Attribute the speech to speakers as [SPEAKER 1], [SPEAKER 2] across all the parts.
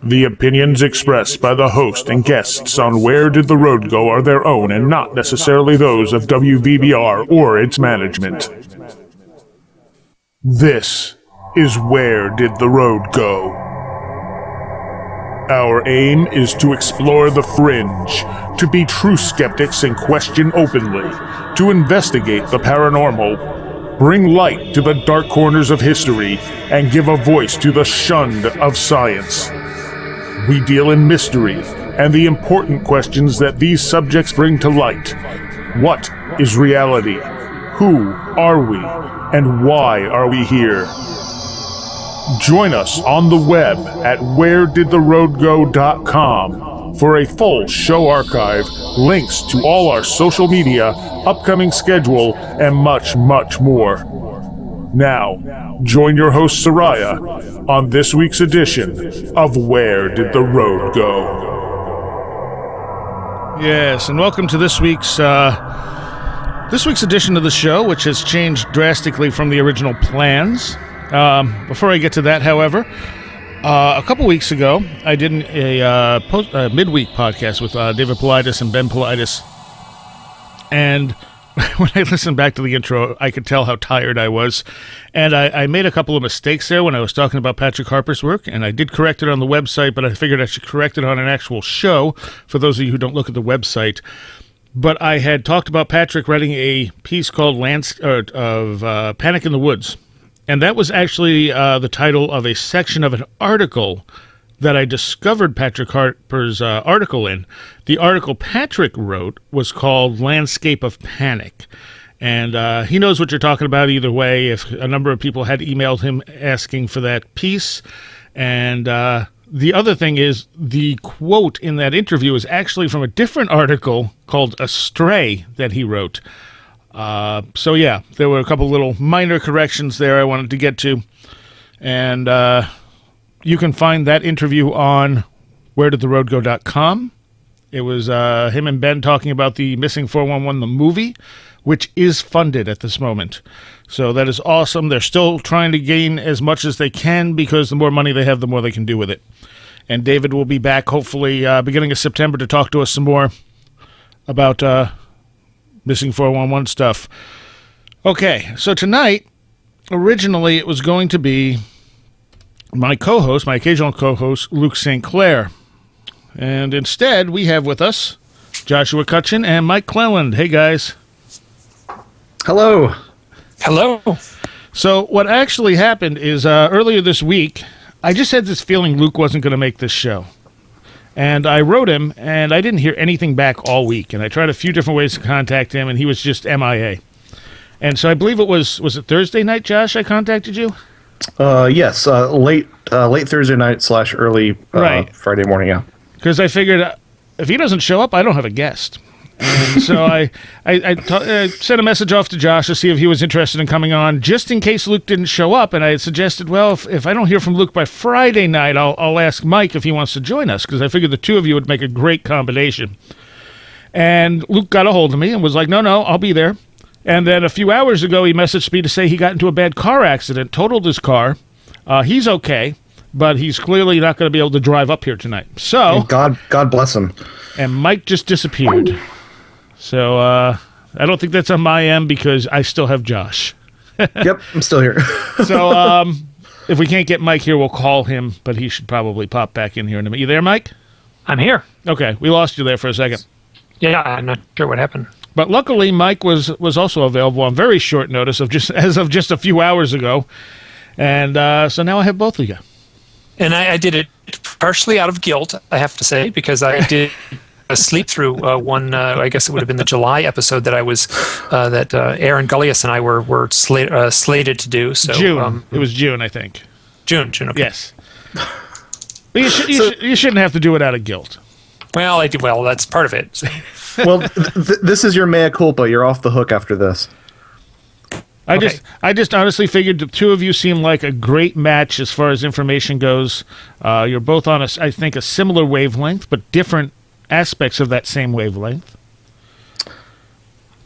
[SPEAKER 1] The opinions expressed by the host and guests on Where Did the Road Go are their own and not necessarily those of WVBR or its management. This is Where Did the Road Go? Our aim is to explore the fringe, to be true skeptics and question openly, to investigate the paranormal, bring light to the dark corners of history, and give a voice to the shunned of science. We deal in mystery and the important questions that these subjects bring to light. What is reality? Who are we? And why are we here? Join us on the web at wheredidtheroadgo.com for a full show archive, links to all our social media, upcoming schedule, and much, much more. Now, join your host Soraya on this week's edition of Where Did the Road Go?
[SPEAKER 2] Yes, and welcome to this week's edition of the show, which has changed drastically from the original plans. Before I get to that, however, a couple weeks ago, I did a midweek podcast with David Politis and Ben Politis, and when I listened back to the intro, I could tell how tired I was, and I made a couple of mistakes there when I was talking about Patrick Harper's work, and I did correct it on the website, but I figured I should correct it on an actual show, for those of you who don't look at the website. But I had talked about Patrick writing a piece called Panic in the Woods, and that was actually the title of a section of an article that I discovered Patrick Harper's article in. The article Patrick wrote was called Landscape of Panic. And he knows what you're talking about either way. If a number of people had emailed him asking for that piece. And the other thing is, the quote in that interview is actually from a different article called Astray that he wrote. So yeah, there were a couple little minor corrections there I wanted to get to. And you can find that interview on wheredidtheroadgo.com. It was him and Ben talking about the Missing 411, the movie, which is funded at this moment. So that is awesome. They're still trying to gain as much as they can because the more money they have, the more they can do with it. And David will be back hopefully beginning of September to talk to us some more about Missing 411 stuff. Okay, so tonight, originally it was going to be my occasional co-host, Luke St. Clair. And instead, we have with us Joshua Cutchin and Mike Clelland. Hey, guys.
[SPEAKER 3] Hello.
[SPEAKER 4] Hello.
[SPEAKER 2] So what actually happened is earlier this week, I just had this feeling Luke wasn't going to make this show. And I wrote him, and I didn't hear anything back all week. And I tried a few different ways to contact him, and he was just MIA. And so I believe it was it Thursday night, Josh, I contacted you?
[SPEAKER 3] Yes, late Thursday night / early Friday morning, yeah.
[SPEAKER 2] Because I figured if he doesn't show up, I don't have a guest. And so I sent a message off to Josh to see if he was interested in coming on, just in case Luke didn't show up. And I had suggested, well, if I don't hear from Luke by Friday night, I'll ask Mike if he wants to join us, because I figured the two of you would make a great combination. And Luke got a hold of me and was like, no, I'll be there. And then a few hours ago, he messaged me to say he got into a bad car accident, totaled his car. He's okay, but he's clearly not going to be able to drive up here tonight. So
[SPEAKER 3] God bless him.
[SPEAKER 2] And Mike just disappeared. So I don't think that's on my end because I still have Josh.
[SPEAKER 3] Yep, I'm still here.
[SPEAKER 2] So if we can't get Mike here, we'll call him, but he should probably pop back in here in a minute. You there, Mike?
[SPEAKER 4] I'm here.
[SPEAKER 2] Okay, we lost you there for a second.
[SPEAKER 4] Yeah, I'm not sure what happened.
[SPEAKER 2] But luckily, Mike was also available on very short notice as of just a few hours ago. And so now I have both of you. And
[SPEAKER 4] I did it partially out of guilt, I have to say, because I did sleep through one, I guess it would have been the July episode that I was, that Aaron Gullius and I were slated to do. So
[SPEAKER 2] June. It was June, I think.
[SPEAKER 4] June, okay.
[SPEAKER 2] Yes. But you shouldn't have to do it out of guilt.
[SPEAKER 4] Well, I do. Well, that's part of it.
[SPEAKER 3] Well, this is your mea culpa. You're off the hook after this.
[SPEAKER 2] I just honestly figured the two of you seem like a great match as far as information goes. You're both on I think a similar wavelength, but different aspects of that same wavelength.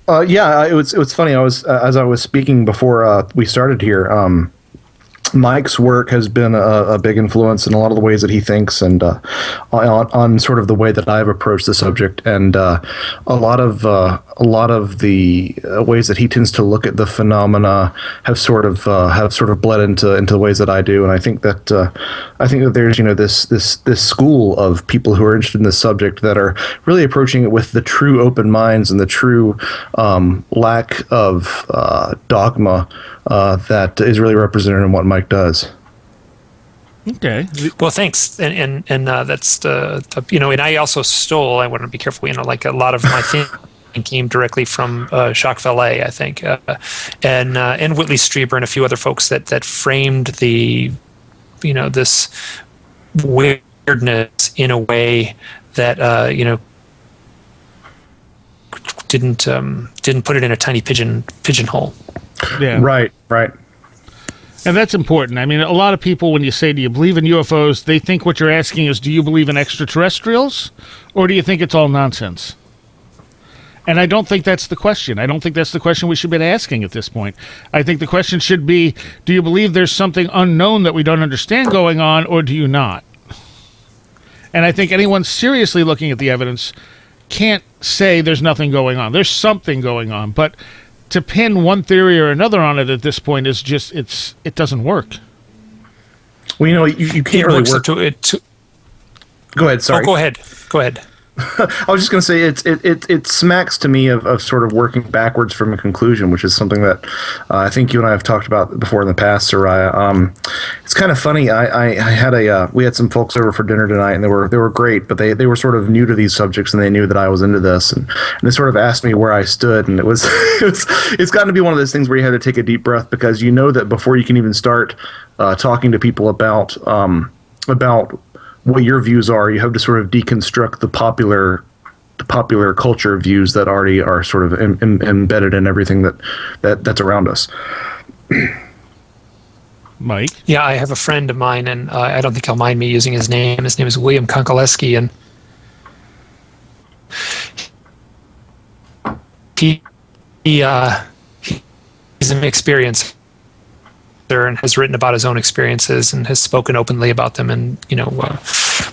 [SPEAKER 3] Yeah, it was funny. I was as I was speaking before we started here. Mike's work has been a big influence in a lot of the ways that he thinks, and on sort of the way that I've approached the subject, and a lot of the ways that he tends to look at the phenomena have sort of bled into the ways that I do. And I think that there's this school of people who are interested in this subject that are really approaching it with the true open minds and the true lack of dogma that is really represented in what Mike does.
[SPEAKER 2] Okay.
[SPEAKER 4] Well, thanks, and that's and I also stole. I want to be careful. Like a lot of my thinking came directly from Jacques Vallée, I think, and Whitley Strieber and a few other folks that framed the this weirdness in a way that didn't put it in a tiny pigeonhole.
[SPEAKER 2] Yeah.
[SPEAKER 3] Right.
[SPEAKER 2] And that's important. I mean, a lot of people, when you say, do you believe in UFOs, they think what you're asking is, do you believe in extraterrestrials, or do you think it's all nonsense? And I don't think that's the question. I don't think that's the question we should be asking at this point. I think the question should be, do you believe there's something unknown that we don't understand going on, or do you not? And I think anyone seriously looking at the evidence can't say there's nothing going on. There's something going on, but to pin one theory or another on it at this point is just it doesn't work.
[SPEAKER 3] Well, you can't really work
[SPEAKER 4] to it.
[SPEAKER 3] Go ahead. Sorry.
[SPEAKER 4] Oh, go ahead.
[SPEAKER 3] I was just going to say it smacks to me of sort of working backwards from a conclusion, which is something that I think you and I have talked about before in the past, Soraya. It's kind of funny. I had we had some folks over for dinner tonight, and they were great, but they were sort of new to these subjects, and they knew that I was into this, and they sort of asked me where I stood, and it's gotten to be one of those things where you have to take a deep breath, because you know that before you can even start talking to people about what your views are, you have to sort of deconstruct the popular culture views that already are sort of embedded in everything that's around us.
[SPEAKER 2] Mike? Yeah,
[SPEAKER 4] I have a friend of mine, and I don't think he'll mind me using his name. His name is William Konkoleski, and he's an experience and has written about his own experiences and has spoken openly about them, and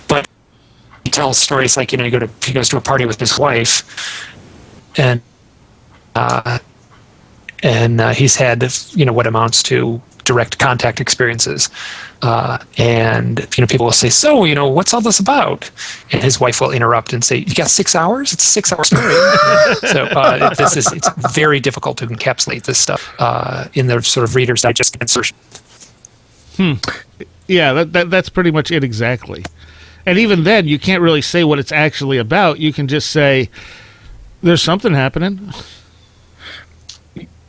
[SPEAKER 4] but he tells stories like he goes to a party with his wife, and he's had what amounts to direct contact experiences, and people will say, so what's all this about, and his wife will interrupt and say, you got 6 hours? It's a 6-hour story. So it's very difficult to encapsulate this stuff in the sort of Reader's Digest insertion.
[SPEAKER 2] Yeah, that's pretty much it exactly. And even then, you can't really say what it's actually about. You can just say there's something happening.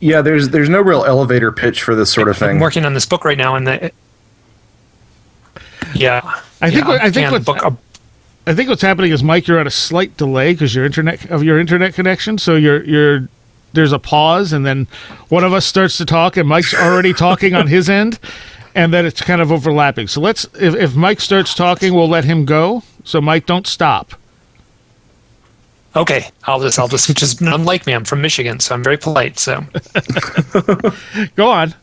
[SPEAKER 3] Yeah, there's no real elevator pitch for this sort of thing.
[SPEAKER 4] I'm working on this book right now, and
[SPEAKER 2] I think what's happening is, Mike, you're at a slight delay because your internet connection. So there's a pause, and then one of us starts to talk, and Mike's already talking on his end, and then it's kind of overlapping. So if Mike starts talking, we'll let him go. So Mike, don't stop.
[SPEAKER 4] Okay, I'll just unlike me, I'm from Michigan, so I'm very polite. So,
[SPEAKER 2] go on.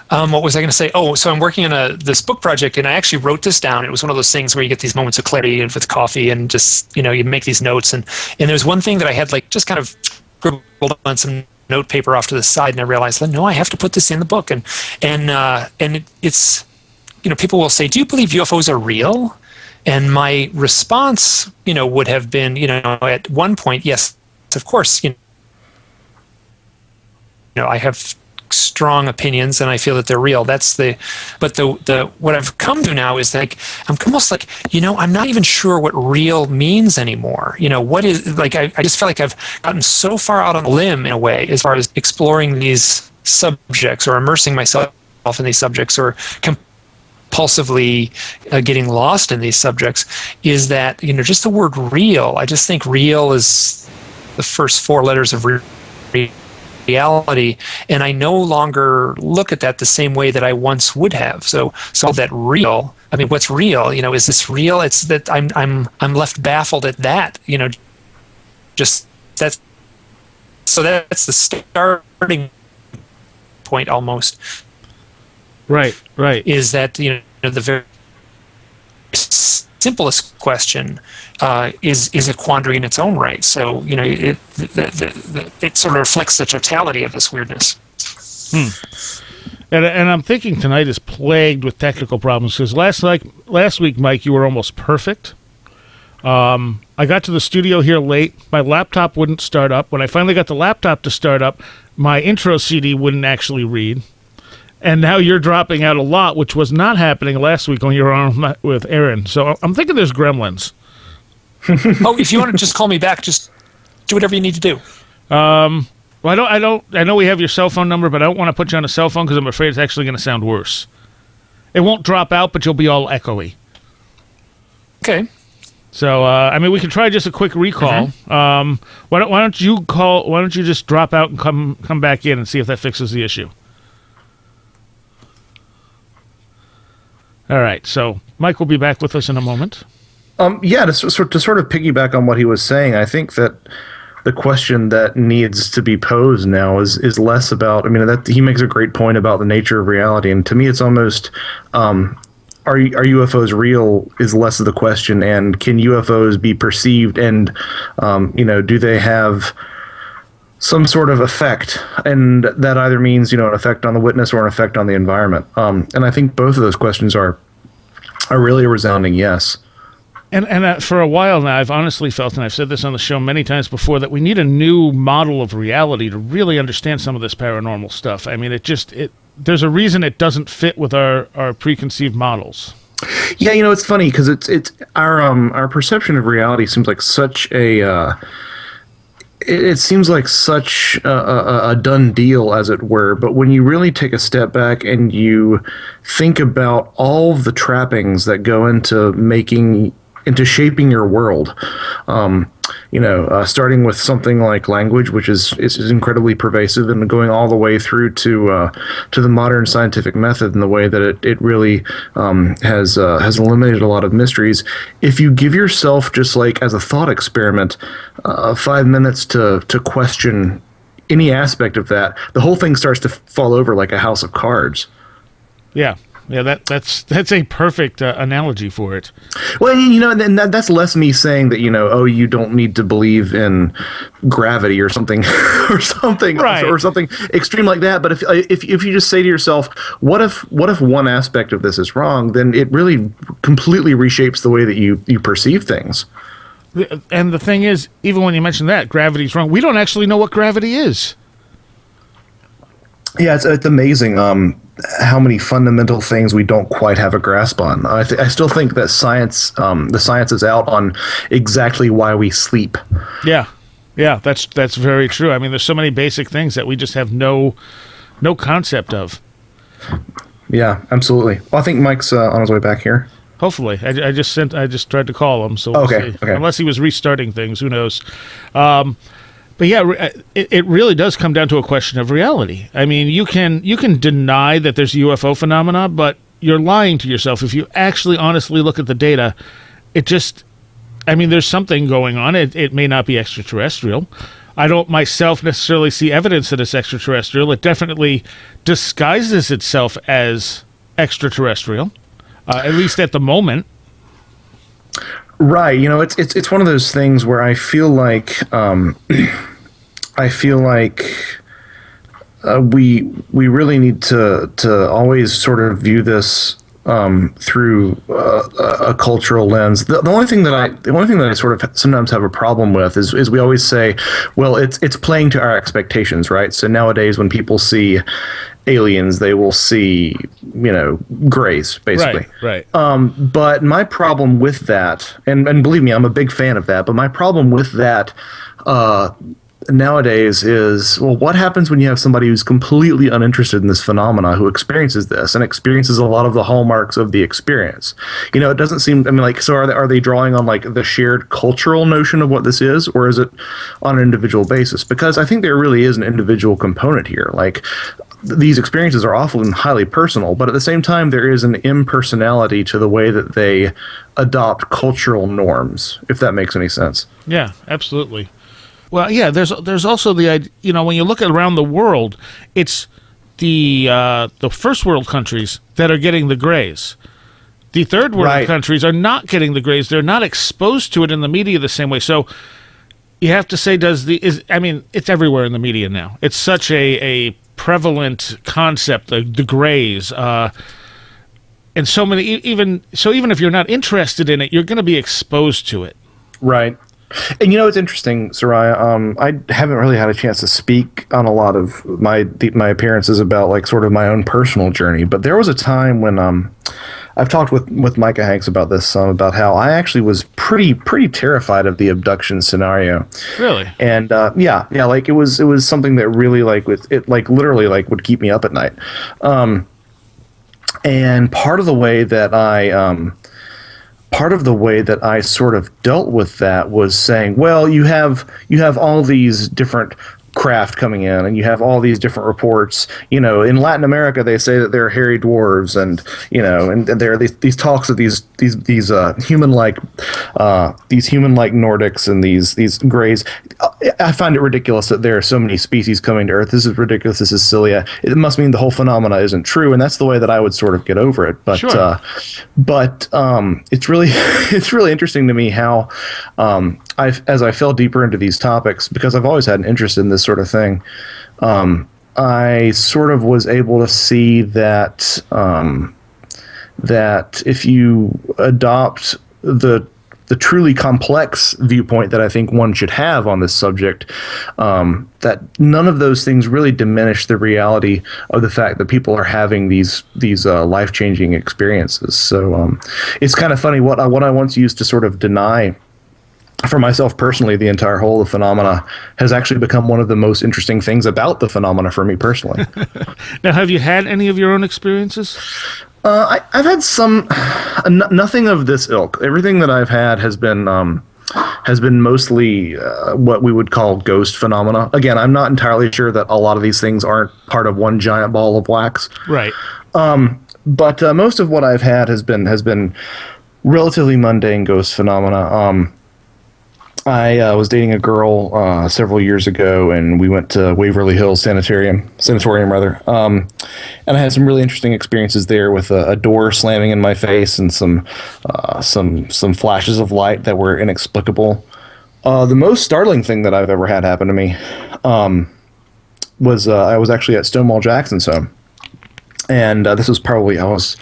[SPEAKER 4] What was I going to say? Oh, so I'm working on this book project, and I actually wrote this down. It was one of those things where you get these moments of clarity with coffee, and just you make these notes. And there's one thing that I had just kind of scribbled on some note paper off to the side, and I realized, no, I have to put this in the book. And it's people will say, do you believe UFOs are real? And my response, would have been, at one point, yes, of course, I have strong opinions and I feel that they're real. But what I've come to now is I'm almost I'm not even sure what real means anymore. What is, I just feel like I've gotten so far out on a limb in a way, as far as exploring these subjects or immersing myself in these subjects, or compulsively getting lost in these subjects, is that just the word real. I just think real is the first 4 letters of reality, and I no longer look at that the same way that I once would have. So that real, I mean, what's real? Is this real? It's that I'm left baffled at that. Just that's the starting point almost.
[SPEAKER 2] Right.
[SPEAKER 4] Is that, the very simplest question is a quandary in its own right. So, it sort of reflects the totality of this weirdness.
[SPEAKER 2] And I'm thinking tonight is plagued with technical problems because last week, Mike, you were almost perfect. I got to the studio here late. My laptop wouldn't start up. When I finally got the laptop to start up, my intro CD wouldn't actually read. And now you're dropping out a lot, which was not happening last week when you were on with Aaron. So I'm thinking there's gremlins.
[SPEAKER 4] Oh, if you want to just call me back, just do whatever you need to do.
[SPEAKER 2] Well, I know we have your cell phone number, but I don't want to put you on a cell phone because I'm afraid it's actually going to sound worse. It won't drop out, but you'll be all echoey.
[SPEAKER 4] Okay.
[SPEAKER 2] So, we can try just a quick recall. Why don't you just drop out and come back in and see if that fixes the issue? All right. So, Mike will be back with us in a moment.
[SPEAKER 3] To sort of piggyback on what he was saying, I think that the question that needs to be posed now is less about. That he makes a great point about the nature of reality, and to me, it's almost. Are UFOs real is less of the question, and can UFOs be perceived, and do they have some sort of effect, and that either means an effect on the witness or an effect on the environment, and I think both of those questions are really a resounding yes.
[SPEAKER 2] And for a while now, I've honestly felt, and I've said this on the show many times before, that we need a new model of reality to really understand some of this paranormal stuff. There's a reason it doesn't fit with our preconceived models.
[SPEAKER 3] Yeah, it's funny because it's our perception of reality seems like such a it seems like such a done deal, as it were. But when you really take a step back and you think about all of the trappings that go into shaping your world, starting with something like language, which is incredibly pervasive, and going all the way through to the modern scientific method and the way that it really has eliminated a lot of mysteries. If you give yourself, just like as a thought experiment, 5 minutes to question any aspect of that, the whole thing starts to fall over like a house of cards.
[SPEAKER 2] Yeah. Yeah, that's a perfect analogy for it.
[SPEAKER 3] Well, and that's less me saying that you don't need to believe in gravity or something, or something extreme like that. But if you just say to yourself, what if one aspect of this is wrong, then it really completely reshapes the way that you perceive things.
[SPEAKER 2] And the thing is, even when you mention that gravity's wrong, we don't actually know what gravity is.
[SPEAKER 3] Yeah, it's amazing how many fundamental things we don't quite have a grasp on. I still think that the science is out on exactly why we sleep.
[SPEAKER 2] Yeah, that's very true. There's so many basic things that we just have no concept of.
[SPEAKER 3] Yeah, absolutely. Well, I think Mike's on his way back here.
[SPEAKER 2] Hopefully, I just tried to call him. So
[SPEAKER 3] okay.
[SPEAKER 2] Unless he was restarting things, who knows? But yeah, it really does come down to a question of reality. You can deny that there's a UFO phenomena, but you're lying to yourself if you actually honestly look at the data. There's something going on. It may not be extraterrestrial. I don't myself necessarily see evidence that it's extraterrestrial. It definitely disguises itself as extraterrestrial, at least at the moment.
[SPEAKER 3] Right. It's one of those things where I feel like we really need to always sort of view this through a cultural lens. The only thing that I sort of sometimes have a problem with is we always say, well, it's playing to our expectations, right? So nowadays when people see aliens, they will see, grays, basically.
[SPEAKER 2] Right.
[SPEAKER 3] But my problem with that, and believe me, I'm a big fan of that, but my problem with that nowadays is, well, what happens when you have somebody who's completely uninterested in this phenomena, who experiences this and experiences a lot of the hallmarks of the experience? It doesn't seem, so are they drawing on like the shared cultural notion of what this is, or is it on an individual basis? Because I think there really is an individual component here. Like, these experiences are often highly personal, but at the same time, there is an impersonality to the way that they adopt cultural norms, if that makes any sense.
[SPEAKER 2] Yeah, absolutely. Well, yeah, there's also the idea, when you look around the world, it's the first world countries that are getting the grays. The third world countries are not getting the grays. They're not exposed to it in the media the same way. So you have to say, it's everywhere in the media now. It's such a prevalent concept, the grays. And so many, even if you're not interested in it, you're going to be exposed to it.
[SPEAKER 3] Right. And it's interesting, Soraya. I haven't really had a chance to speak on a lot of my appearances about like sort of my own personal journey. But there was a time when I've talked with Micah Hanks about this, about how I actually was pretty terrified of the abduction scenario.
[SPEAKER 2] Really?
[SPEAKER 3] And like it was something that really literally would keep me up at night. And part of the way that I sort of dealt with that was saying, well, you have all these different craft coming in, and you have all these different reports. In Latin America, they say that there are hairy dwarves, and there are these talks of these human-like Nordics and these grays. I find it ridiculous that there are so many species coming to Earth. This is ridiculous. This is silly. It must mean the whole phenomena isn't true, and that's the way that I would sort of get over it. But
[SPEAKER 2] sure.
[SPEAKER 3] It's really interesting to me how as I fell deeper into these topics, because I've always had an interest in this sort of thing, I sort of was able to see that that if you adopt the truly complex viewpoint that I think one should have on this subject, that none of those things really diminish the reality of the fact that people are having these life-changing experiences. So it's kind of funny what I once used to sort of deny for myself personally, the entire whole of the phenomena has actually become one of the most interesting things about the phenomena for me personally.
[SPEAKER 2] Now, have you had any of your own experiences?
[SPEAKER 3] I've had some, nothing of this ilk. Everything that I've had has been mostly what we would call ghost phenomena. Again, I'm not entirely sure that a lot of these things aren't part of one giant ball of wax.
[SPEAKER 2] Right.
[SPEAKER 3] But most of what I've had has been relatively mundane ghost phenomena. I was dating a girl several years ago, and we went to Waverly Hills Sanatorium, and I had some really interesting experiences there with a door slamming in my face and some flashes of light that were inexplicable. The most startling thing that I've ever had happen to me was I was actually at Stonewall Jackson's home, and this was probably I was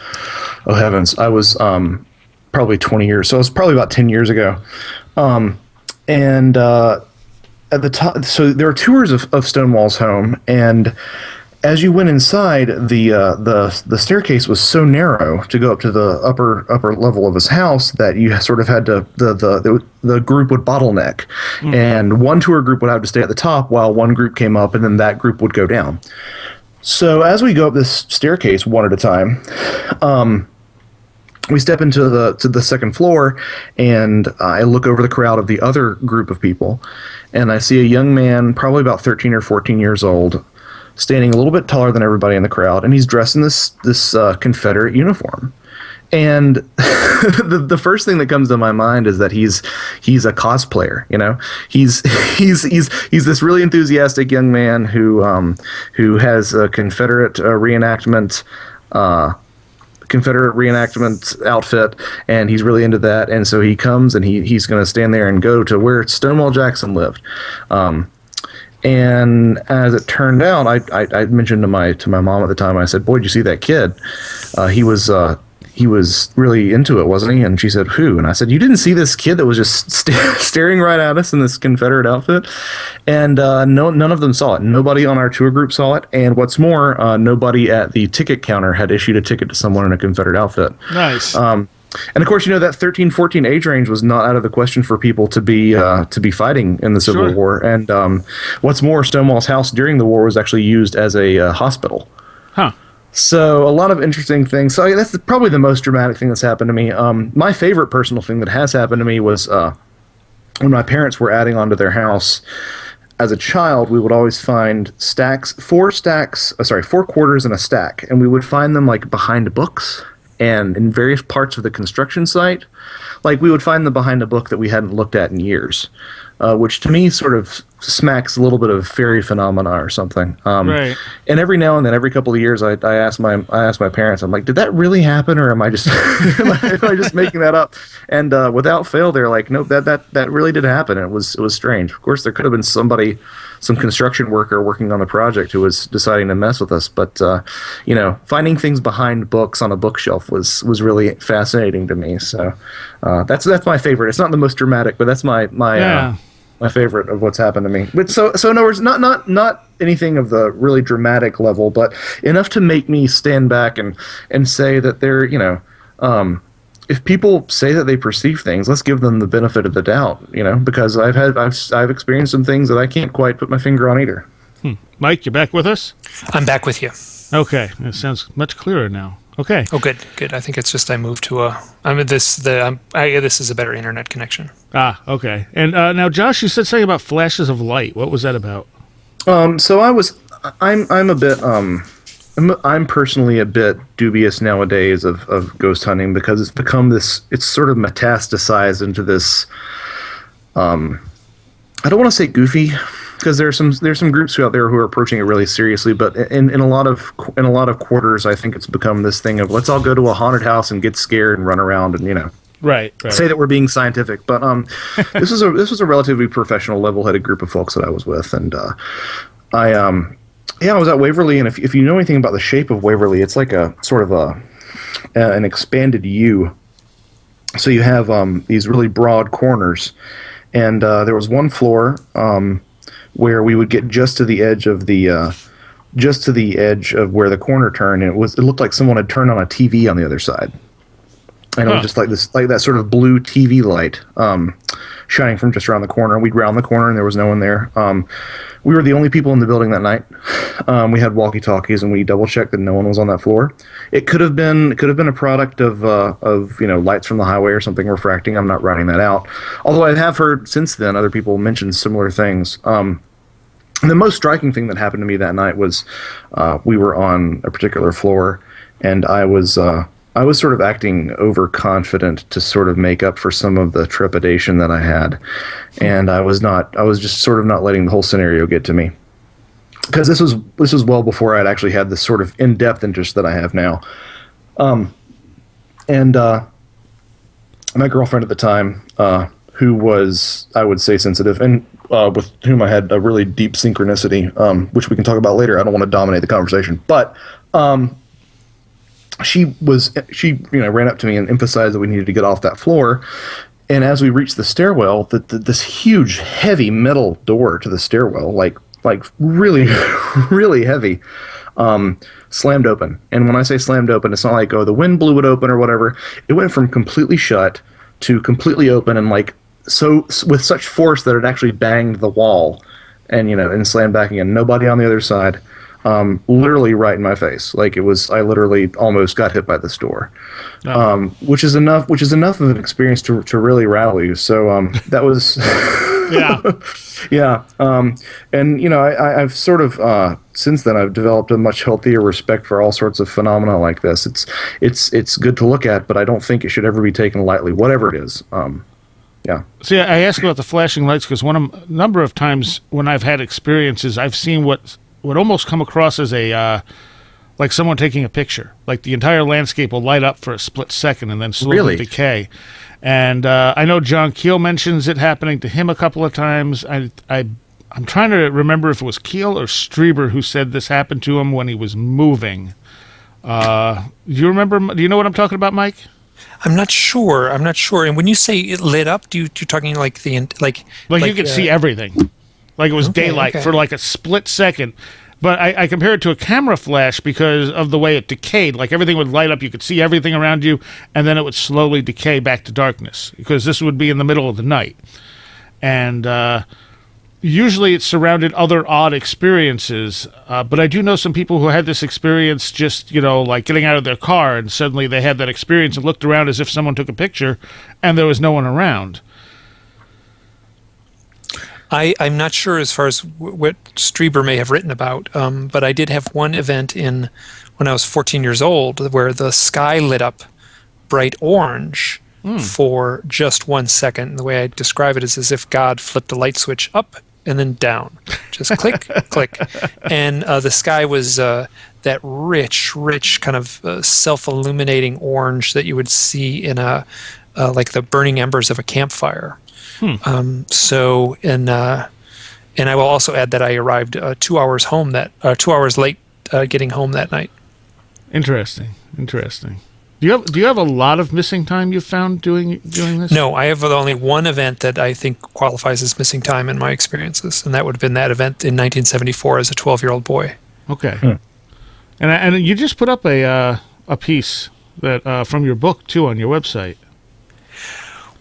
[SPEAKER 3] probably 20 years, so it was probably about 10 years ago. And at the top, so there were tours of Stonewall's home, and as you went inside, the staircase was so narrow to go up to the upper level of his house that you sort of had to the group would bottleneck, and one tour group would have to stay at the top while one group came up, and then that group would go down. So as we go up this staircase one at a time, we step into the second floor, and I look over the crowd of the other group of people, and I see a young man, probably about 13 or 14 years old, standing a little bit taller than everybody in the crowd, and he's dressed in this Confederate uniform. And the first thing that comes to my mind is that he's a cosplayer. He's this really enthusiastic young man who has a Confederate reenactment outfit, and he's really into that. And so he comes, and he's going to stand there and go to where Stonewall Jackson lived. And as it turned out, I mentioned to my mom at the time, I said, "Boy, did you see that kid? He was really into it, wasn't he?" And she said, "Who?" And I said, "You didn't see this kid that was just staring right at us in this Confederate outfit?" And none of them saw it. Nobody on our tour group saw it. And what's more, nobody at the ticket counter had issued a ticket to someone in a Confederate outfit.
[SPEAKER 2] Nice.
[SPEAKER 3] And of course, that 13, 14 age range was not out of the question for people to be fighting in the Civil War. And what's more, Stonewall's house during the war was actually used as a hospital.
[SPEAKER 2] Huh.
[SPEAKER 3] So a lot of interesting things. So that's probably the most dramatic thing that's happened to me. My favorite personal thing that has happened to me was when my parents were adding onto their house. As a child, we would always find four quarters in a stack, and we would find them like behind books. and in various parts of the construction site, like we would find them behind a book that we hadn't looked at in years, which to me sort of smacks a little bit of fairy phenomena or something.
[SPEAKER 2] Right.
[SPEAKER 3] And every now and then, every couple of years, I ask my parents, I'm like, did that really happen, or am I just am I just making that up? And without fail, they're like, nope, that really did happen. And it was strange. Of course, there could have been some construction worker working on the project who was deciding to mess with us. But finding things behind books on a bookshelf was really fascinating to me. So that's my favorite. It's not the most dramatic, but that's my favorite of what's happened to me. But so in other words, not anything of the really dramatic level, but enough to make me stand back and say that they're, if people say that they perceive things, let's give them the benefit of the doubt, because I've experienced some things that I can't quite put my finger on either.
[SPEAKER 2] Mike, you back with us?
[SPEAKER 4] I'm back with you.
[SPEAKER 2] Okay, it sounds much clearer now. Okay.
[SPEAKER 4] Oh, good. I think it's just I moved to this is a better internet connection.
[SPEAKER 2] Ah, okay. And now, Josh, you said something about flashes of light. What was that about?
[SPEAKER 3] So I'm personally a bit dubious nowadays of ghost hunting, because it's become it's sort of metastasized into this, I don't want to say goofy, because there's some groups out there who are approaching it really seriously, but in a lot of quarters, I think it's become this thing of let's all go to a haunted house and get scared and run around and
[SPEAKER 2] right.
[SPEAKER 3] say that we're being scientific. But this was a relatively professional, level-headed group of folks that I was with, and I was at Waverly, and if you know anything about the shape of Waverly, it's like a sort of an expanded U. So you have these really broad corners, and there was one floor where we would get just to the edge of where the corner turned, and it looked like someone had turned on a TV on the other side, and it was just like that sort of blue TV light shining from just around the corner. We'd round the corner, and there was no one there. We were the only people in the building that night. We had walkie-talkies, and we double-checked that no one was on that floor. It could have been a product of lights from the highway or something refracting. I'm not writing that out. Although I have heard since then other people mention similar things. The most striking thing that happened to me that night was we were on a particular floor, and I was sort of acting overconfident to sort of make up for some of the trepidation that I had. And I was just sort of not letting the whole scenario get to me. Because this was well before I'd actually had this sort of in-depth interest that I have now. And my girlfriend at the time, who was, I would say, sensitive, and with whom I had a really deep synchronicity, which we can talk about later. I don't want to dominate the conversation. But she ran up to me and emphasized that we needed to get off that floor. And as we reached the stairwell, this huge, heavy metal door to the stairwell, like really, really heavy, slammed open. And when I say slammed open, it's not like, the wind blew it open or whatever. It went from completely shut to completely open, and so with such force that it actually banged the wall and slammed back again. Nobody on the other side. Literally right in my face. I literally almost got hit by this door. Which is enough of an experience to really rattle you. So that was yeah. And I've sort of since then I've developed a much healthier respect for all sorts of phenomena like this. It's good to look at, but I don't think it should ever be taken lightly, whatever it is. Yeah.
[SPEAKER 2] See, I ask about the flashing lights because a number of times when I've had experiences, I've seen what would almost come across as like someone taking a picture. Like the entire landscape will light up for a split second and then slowly decay. And I know John Keel mentions it happening to him a couple of times. I'm trying to remember if it was Keel or Strieber who said this happened to him when he was moving. Do you remember? Do you know what I'm talking about, Mike?
[SPEAKER 4] I'm not sure. And when you say it lit up, you're talking like you
[SPEAKER 2] could see everything. Like it was daylight for like a split second. But I compare it to a camera flash because of the way it decayed. Like everything would light up, you could see everything around you, and then it would slowly decay back to darkness because this would be in the middle of the night. And usually it surrounded other odd experiences. But I do know some people who had this experience just, like getting out of their car, and suddenly they had that experience and looked around as if someone took a picture, and there was no one around.
[SPEAKER 4] I'm not sure as far as what Strieber may have written about, but I did have one event when I was 14 years old where the sky lit up bright orange for just 1 second. And the way I describe it is as if God flipped a light switch up and then down. Just click, click. And the sky was that rich kind of self-illuminating orange that you would see in a like the burning embers of a campfire. And I will also add that I arrived 2 hours home 2 hours late getting home that night.
[SPEAKER 2] Interesting. Do you have a lot of missing time you've found doing this?
[SPEAKER 4] No, I have only one event that I think qualifies as missing time in my experiences, and that would have been that event in 1974 as a 12-year-old boy.
[SPEAKER 2] Okay. And you just put up a piece that from your book too on your website.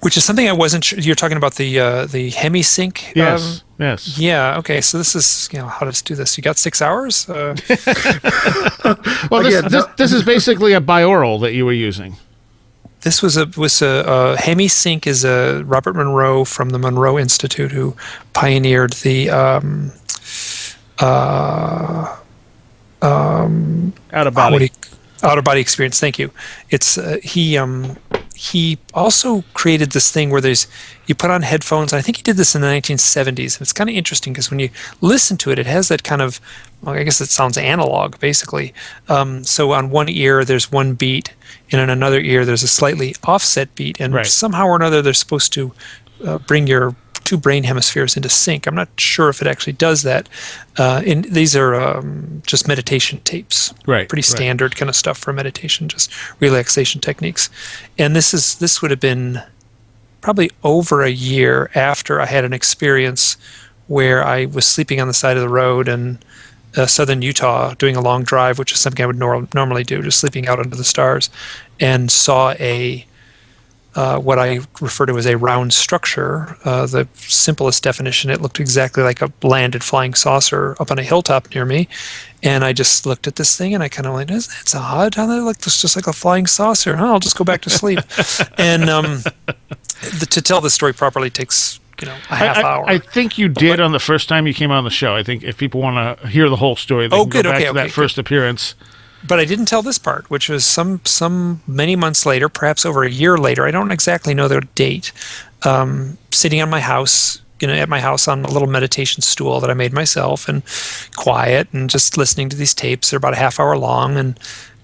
[SPEAKER 4] Which is something I wasn't sure. You're talking about the hemisync?
[SPEAKER 2] Yes.
[SPEAKER 4] Yeah, okay. So this is, how to do this. You got 6 hours?
[SPEAKER 2] Well, this is basically a Bi-aural that you were using.
[SPEAKER 4] This was a hemisync is a Robert Monroe from the Monroe Institute who pioneered the out-of-body experience. Thank you. It's he also created this thing where you put on headphones. I think he did this in the 1970s. And it's kind of interesting because when you listen to it, it has that kind of, I guess it sounds analog, basically. So on one ear, there's one beat, and in another ear, there's a slightly offset beat. And somehow or another, they're supposed to bring your two brain hemispheres into sync. I'm not sure if it actually does that. And these are just meditation tapes, pretty standard kind of stuff for meditation, just relaxation techniques. And this would have been probably over a year after I had an experience where I was sleeping on the side of the road in southern Utah doing a long drive, which is something I would normally do, just sleeping out under the stars, and saw what I refer to as a round structure. The simplest definition, it looked exactly like a landed flying saucer up on a hilltop near me. And I just looked at this thing and I kind of went, it's odd how that looked just like a flying saucer. Oh, I'll just go back to sleep. And to tell the story properly takes a half hour.
[SPEAKER 2] I think you did on the first time you came on the show. I think if people want to hear the whole story, they can go back to that first appearance.
[SPEAKER 4] But I didn't tell this part, which was some many months later, perhaps over a year later. I don't exactly know the date. Sitting on my house, at my house on a little meditation stool that I made myself, and quiet, and just listening to these tapes. They're about a half hour long,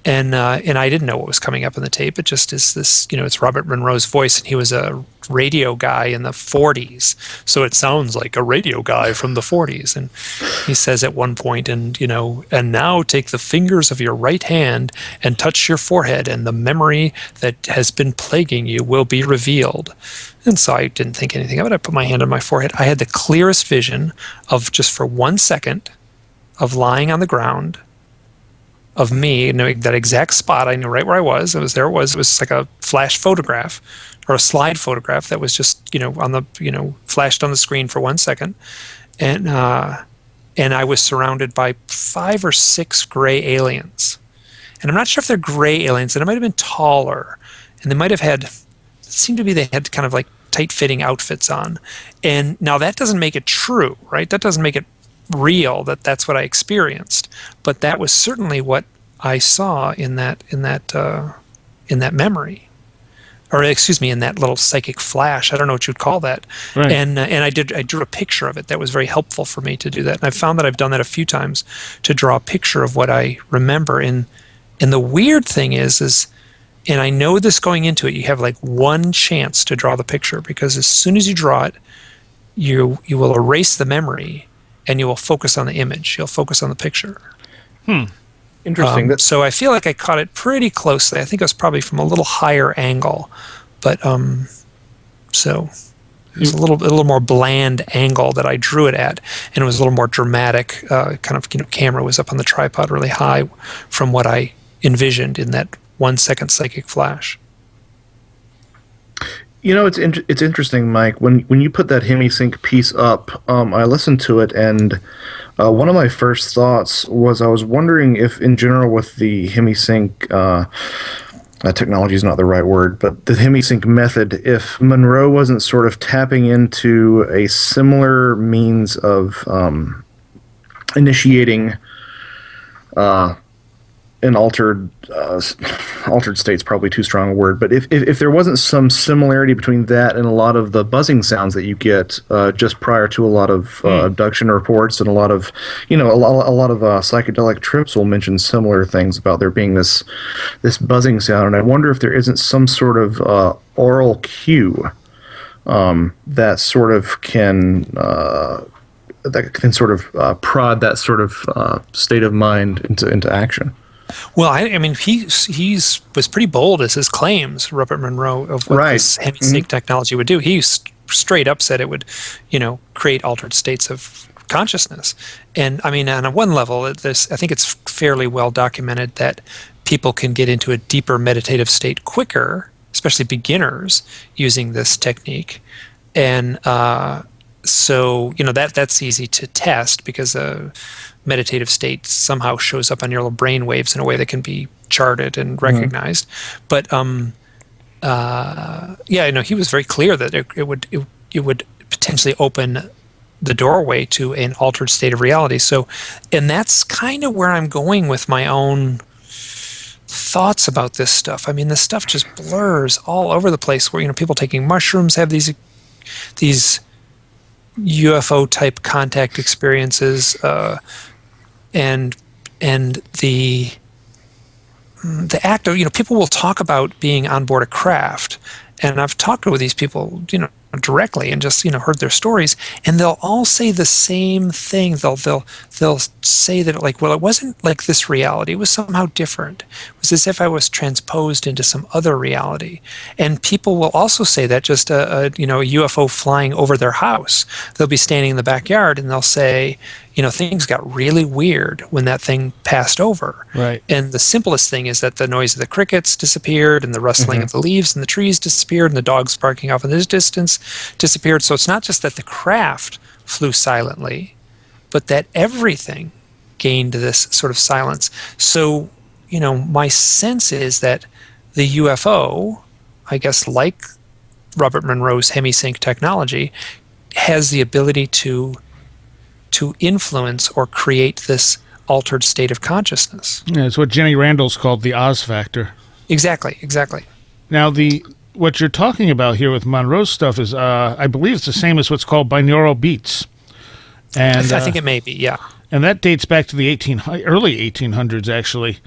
[SPEAKER 4] and I didn't know what was coming up in the tape. It just is this, it's Robert Monroe's voice, and he was a radio guy in the 40s, so it sounds like a radio guy from the 40s. And he says at one point, and now take the fingers of your right hand and touch your forehead, and the memory that has been plaguing you will be revealed. And so I didn't think anything of it. I put my hand on my forehead. I had the clearest vision of, just for 1 second, of lying on the ground, of me, knowing that exact spot. I knew right where I was. It was like a flash photograph or a slide photograph that was just, on the, flashed on the screen for 1 second. And I was surrounded by 5 or 6 gray aliens. And I'm not sure if they're gray aliens, and it might have been taller. And they might have had, it seemed to be they had kind of like tight-fitting outfits on. And now that doesn't make it true, right? That doesn't make it real that's what I experienced, but that was certainly what I saw in that memory, or excuse me, in that little psychic flash. I don't know what you'd call that. Right. And I drew a picture of it. That was very helpful for me to do that. And I've found that I've done that a few times, to draw a picture of what I remember. And the weird thing is, and I know this going into it, you have like one chance to draw the picture, because as soon as you draw it, you will erase the memory, and you will focus on the image. You'll focus on the picture.
[SPEAKER 3] Interesting.
[SPEAKER 4] So I feel like I caught it pretty closely. I think it was probably from a little higher angle, but so it was a little more bland angle that I drew it at, and it was a little more dramatic. Camera was up on the tripod really high from what I envisioned in that 1 second psychic flash.
[SPEAKER 3] It's interesting, Mike. When you put that hemisync piece up, I listened to it, and one of my first thoughts was, I was wondering if, in general, with the hemisync technology is not the right word, but the hemisync method, if Monroe wasn't sort of tapping into a similar means of initiating an altered state's probably too strong a word, but if there wasn't some similarity between that and a lot of the buzzing sounds that you get just prior to a lot of abduction reports, and a lot of a lot of psychedelic trips will mention similar things about there being this buzzing sound, and I wonder if there isn't some sort of aural cue that sort of can prod that sort of state of mind into action.
[SPEAKER 4] Well, I mean, he was pretty bold as his claims, Robert Monroe, of what this hemisync technology would do. He straight up said it would, create altered states of consciousness. And I mean, on one level, I think it's fairly well documented that people can get into a deeper meditative state quicker, especially beginners, using this technique. And so, that's easy to test, because a meditative state somehow shows up on your little brain waves in a way that can be charted and recognized. But he was very clear that it would potentially open the doorway to an altered state of reality. So, and that's kind of where I'm going with my own thoughts about this stuff. I mean, this stuff just blurs all over the place, where people taking mushrooms have these UFO type contact experiences, and the act of people will talk about being on board a craft, and I've talked with these people directly and just heard their stories, and they'll all say the same thing. They'll say that, like, well, it wasn't like this reality, it was somehow different. It was as if I was transposed into some other reality. And people will also say that just a UFO flying over their house, they'll be standing in the backyard and they'll say, things got really weird when that thing passed over.
[SPEAKER 2] Right.
[SPEAKER 4] And the simplest thing is that the noise of the crickets disappeared, and the rustling of the leaves and the trees disappeared, and the dogs barking off in the distance disappeared. So it's not just that the craft flew silently, but that everything gained this sort of silence. So, my sense is that the UFO, I guess, like Robert Monroe's hemisync technology, has the ability to influence or create this altered state of consciousness.
[SPEAKER 2] Yeah, it's what Jenny Randall's called the Oz factor.
[SPEAKER 4] Exactly.
[SPEAKER 2] Now, what you're talking about here with Monroe's stuff is, I believe it's the same as what's called binaural beats. And
[SPEAKER 4] I think it may be, yeah.
[SPEAKER 2] And that dates back to the early 1800s, actually.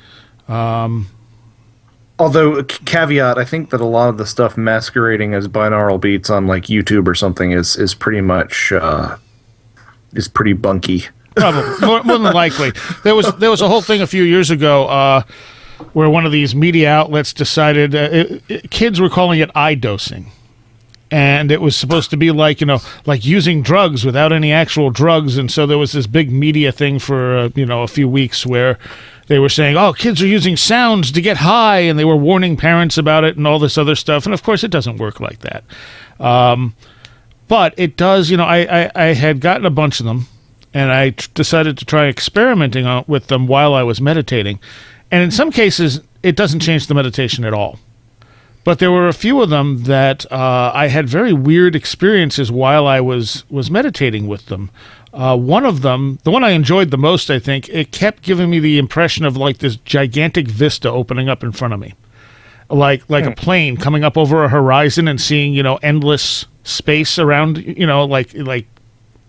[SPEAKER 3] Although, caveat, I think that a lot of the stuff masquerading as binaural beats on like YouTube or something is pretty much is pretty bunky.
[SPEAKER 2] Probably, more than likely. There was a whole thing a few years ago where one of these media outlets decided kids were calling it eye dosing. And it was supposed to be like using drugs without any actual drugs. And so there was this big media thing for, a few weeks where they were saying, oh, kids are using sounds to get high. And they were warning parents about it and all this other stuff. And of course, it doesn't work like that. But it does, I had gotten a bunch of them, and I decided to try experimenting with them while I was meditating. And in some cases, it doesn't change the meditation at all. But there were a few of them that I had very weird experiences while I was meditating with them. One of them, the one I enjoyed the most, I think, it kept giving me the impression of like this gigantic vista opening up in front of me. Like a plane coming up over a horizon and seeing, endless space around, like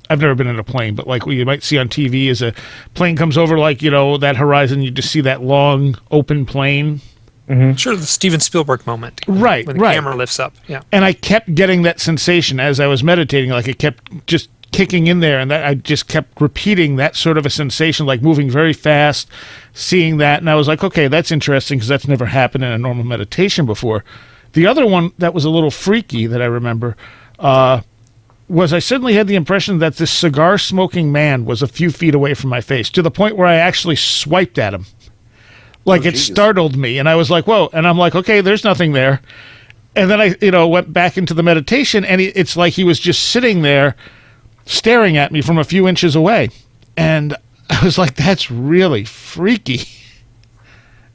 [SPEAKER 2] I've never been in a plane, but like what you might see on TV is a plane comes over like, that horizon, you just see that long open plane.
[SPEAKER 3] Mm-hmm.
[SPEAKER 4] Sure, the Steven Spielberg moment.
[SPEAKER 2] Right,
[SPEAKER 4] when the camera lifts up, yeah.
[SPEAKER 2] And I kept getting that sensation as I was meditating, like it kept just kicking in there, and that I just kept repeating that sort of a sensation, like moving very fast, seeing that, and I was like, okay, that's interesting because that's never happened in a normal meditation before. The other one that was a little freaky that I remember was I suddenly had the impression that this cigar-smoking man was a few feet away from my face, to the point where I actually swiped at him. Like, it startled me, and I was like, whoa, and I'm like, okay, there's nothing there. And then I, went back into the meditation, and it's like he was just sitting there staring at me from a few inches away. And I was like, that's really freaky.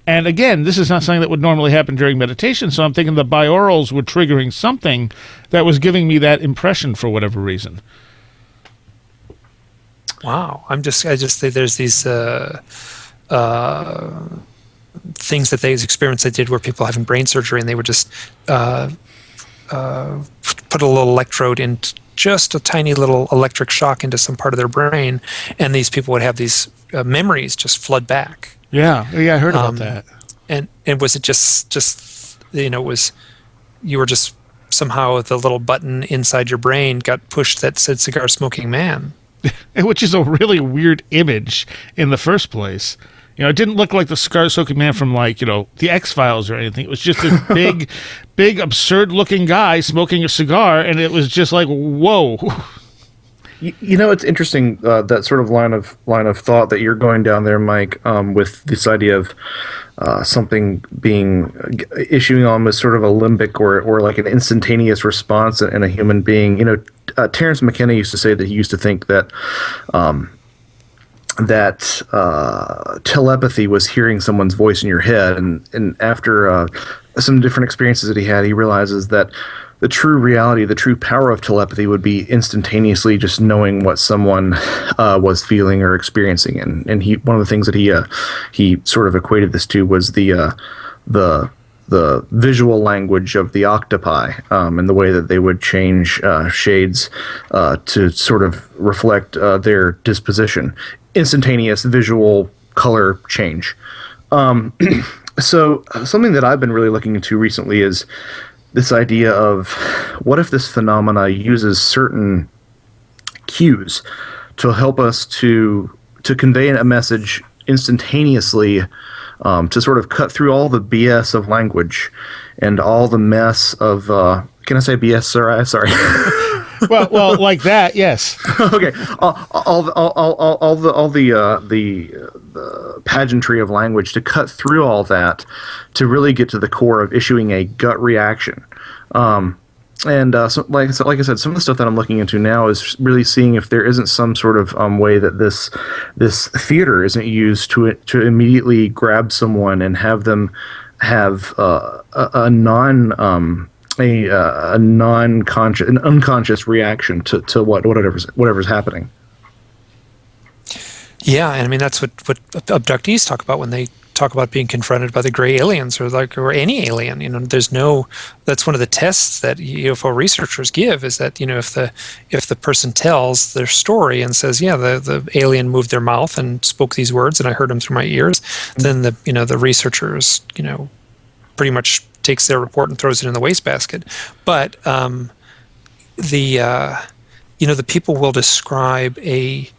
[SPEAKER 2] And again, this is not something that would normally happen during meditation, so I'm thinking the binaurals were triggering something that was giving me that impression for whatever reason.
[SPEAKER 4] Wow. I just think there's these things that experiments they did where people having brain surgery, and they would just put a little electrode in, just a tiny little electric shock into some part of their brain, and these people would have these memories just flood back.
[SPEAKER 2] Yeah, I heard about that.
[SPEAKER 4] And was it just was you were just somehow the little button inside your brain got pushed that said cigar smoking man,
[SPEAKER 2] which is a really weird image in the first place. It didn't look like the cigar smoking man from the X-Files or anything. It was just this big absurd looking guy smoking a cigar, and it was just like, whoa.
[SPEAKER 3] It's interesting, that sort of line of thought that you're going down there, Mike, with this idea of something issuing almost sort of a limbic or like an instantaneous response in a human being. Terrence McKenna used to say that he used to think that telepathy was hearing someone's voice in your head, and after some different experiences that he realizes that the true reality, the true power of telepathy would be instantaneously just knowing what someone was feeling or experiencing. And one of the things that he sort of equated this to was the visual language of the octopi, and the way that they would change shades to sort of reflect their disposition. Instantaneous visual color change. So something that I've been really looking into recently is this idea of what if this phenomena uses certain cues to help us to convey a message instantaneously, to sort of cut through all the BS of language and all the mess of can I say BS, sir? Sorry.
[SPEAKER 2] well, like that, yes.
[SPEAKER 3] Okay. All the pageantry of language, to cut through all that, to really get to the core of issuing a gut reaction. So, like I said, some of the stuff that I'm looking into now is really seeing if there isn't some sort of way that this theater isn't used to immediately grab someone and have them have an unconscious reaction to whatever's happening.
[SPEAKER 4] Yeah, and I mean that's what abductees talk about when they talk about being confronted by the gray aliens or any alien. That's one of the tests that UFO researchers give, is that if the person tells their story and says, yeah, the alien moved their mouth and spoke these words and I heard them through my ears, then the researchers pretty much takes their report and throws it in the wastebasket. But the people will describe a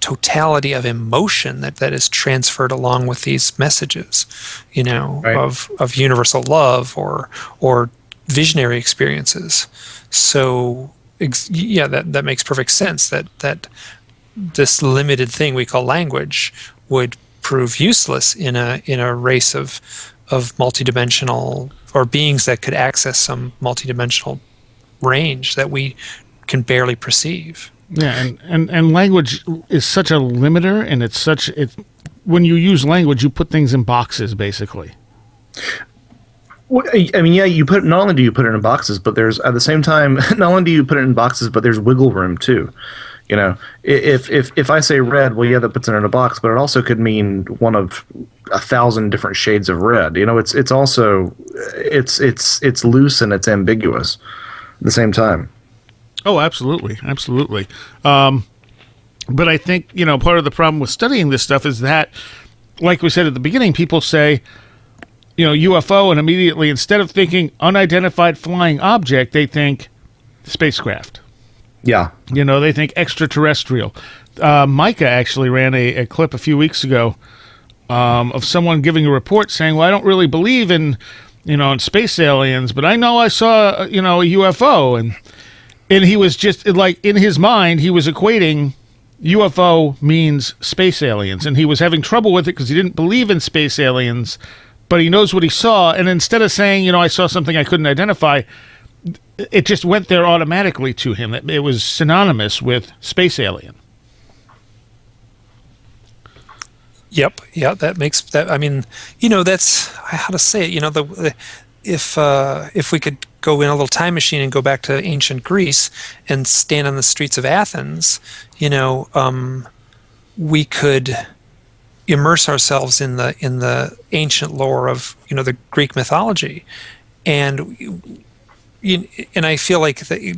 [SPEAKER 4] totality of emotion that is transferred along with these messages, right, of universal love or visionary experiences. So that makes perfect sense that this limited thing we call language would prove useless in a race of multidimensional, or beings that could access some multidimensional range that we can barely perceive.
[SPEAKER 2] Yeah, and language is such a limiter, and it's when you use language, you put things in boxes, basically.
[SPEAKER 3] Well, I mean, yeah, not only do you put it in boxes, but there's, at the same time, not only do you put it in boxes, but there's wiggle room too. If I say red, well, yeah, that puts it in a box, but it also could mean one of 1,000 different shades of red. It's also loose and it's ambiguous at the same time.
[SPEAKER 2] Oh, absolutely. But I think, part of the problem with studying this stuff is that, like we said at the beginning, people say, UFO, and immediately, instead of thinking unidentified flying object, they think spacecraft.
[SPEAKER 3] Yeah.
[SPEAKER 2] They think extraterrestrial. Micah actually ran a clip a few weeks ago of someone giving a report saying, well, I don't really believe in space aliens, but I know I saw, a UFO. And he was just, like, in his mind, he was equating UFO means space aliens. And he was having trouble with it because he didn't believe in space aliens, but he knows what he saw. And instead of saying, I saw something I couldn't identify, it just went there automatically to him. It was synonymous with space alien.
[SPEAKER 4] Yep. Yeah, that makes that. I mean, that's how to say it. If we could go in a little time machine and go back to ancient Greece and stand on the streets of Athens, we could, immerse ourselves in the ancient lore of the Greek mythology, and I feel like that.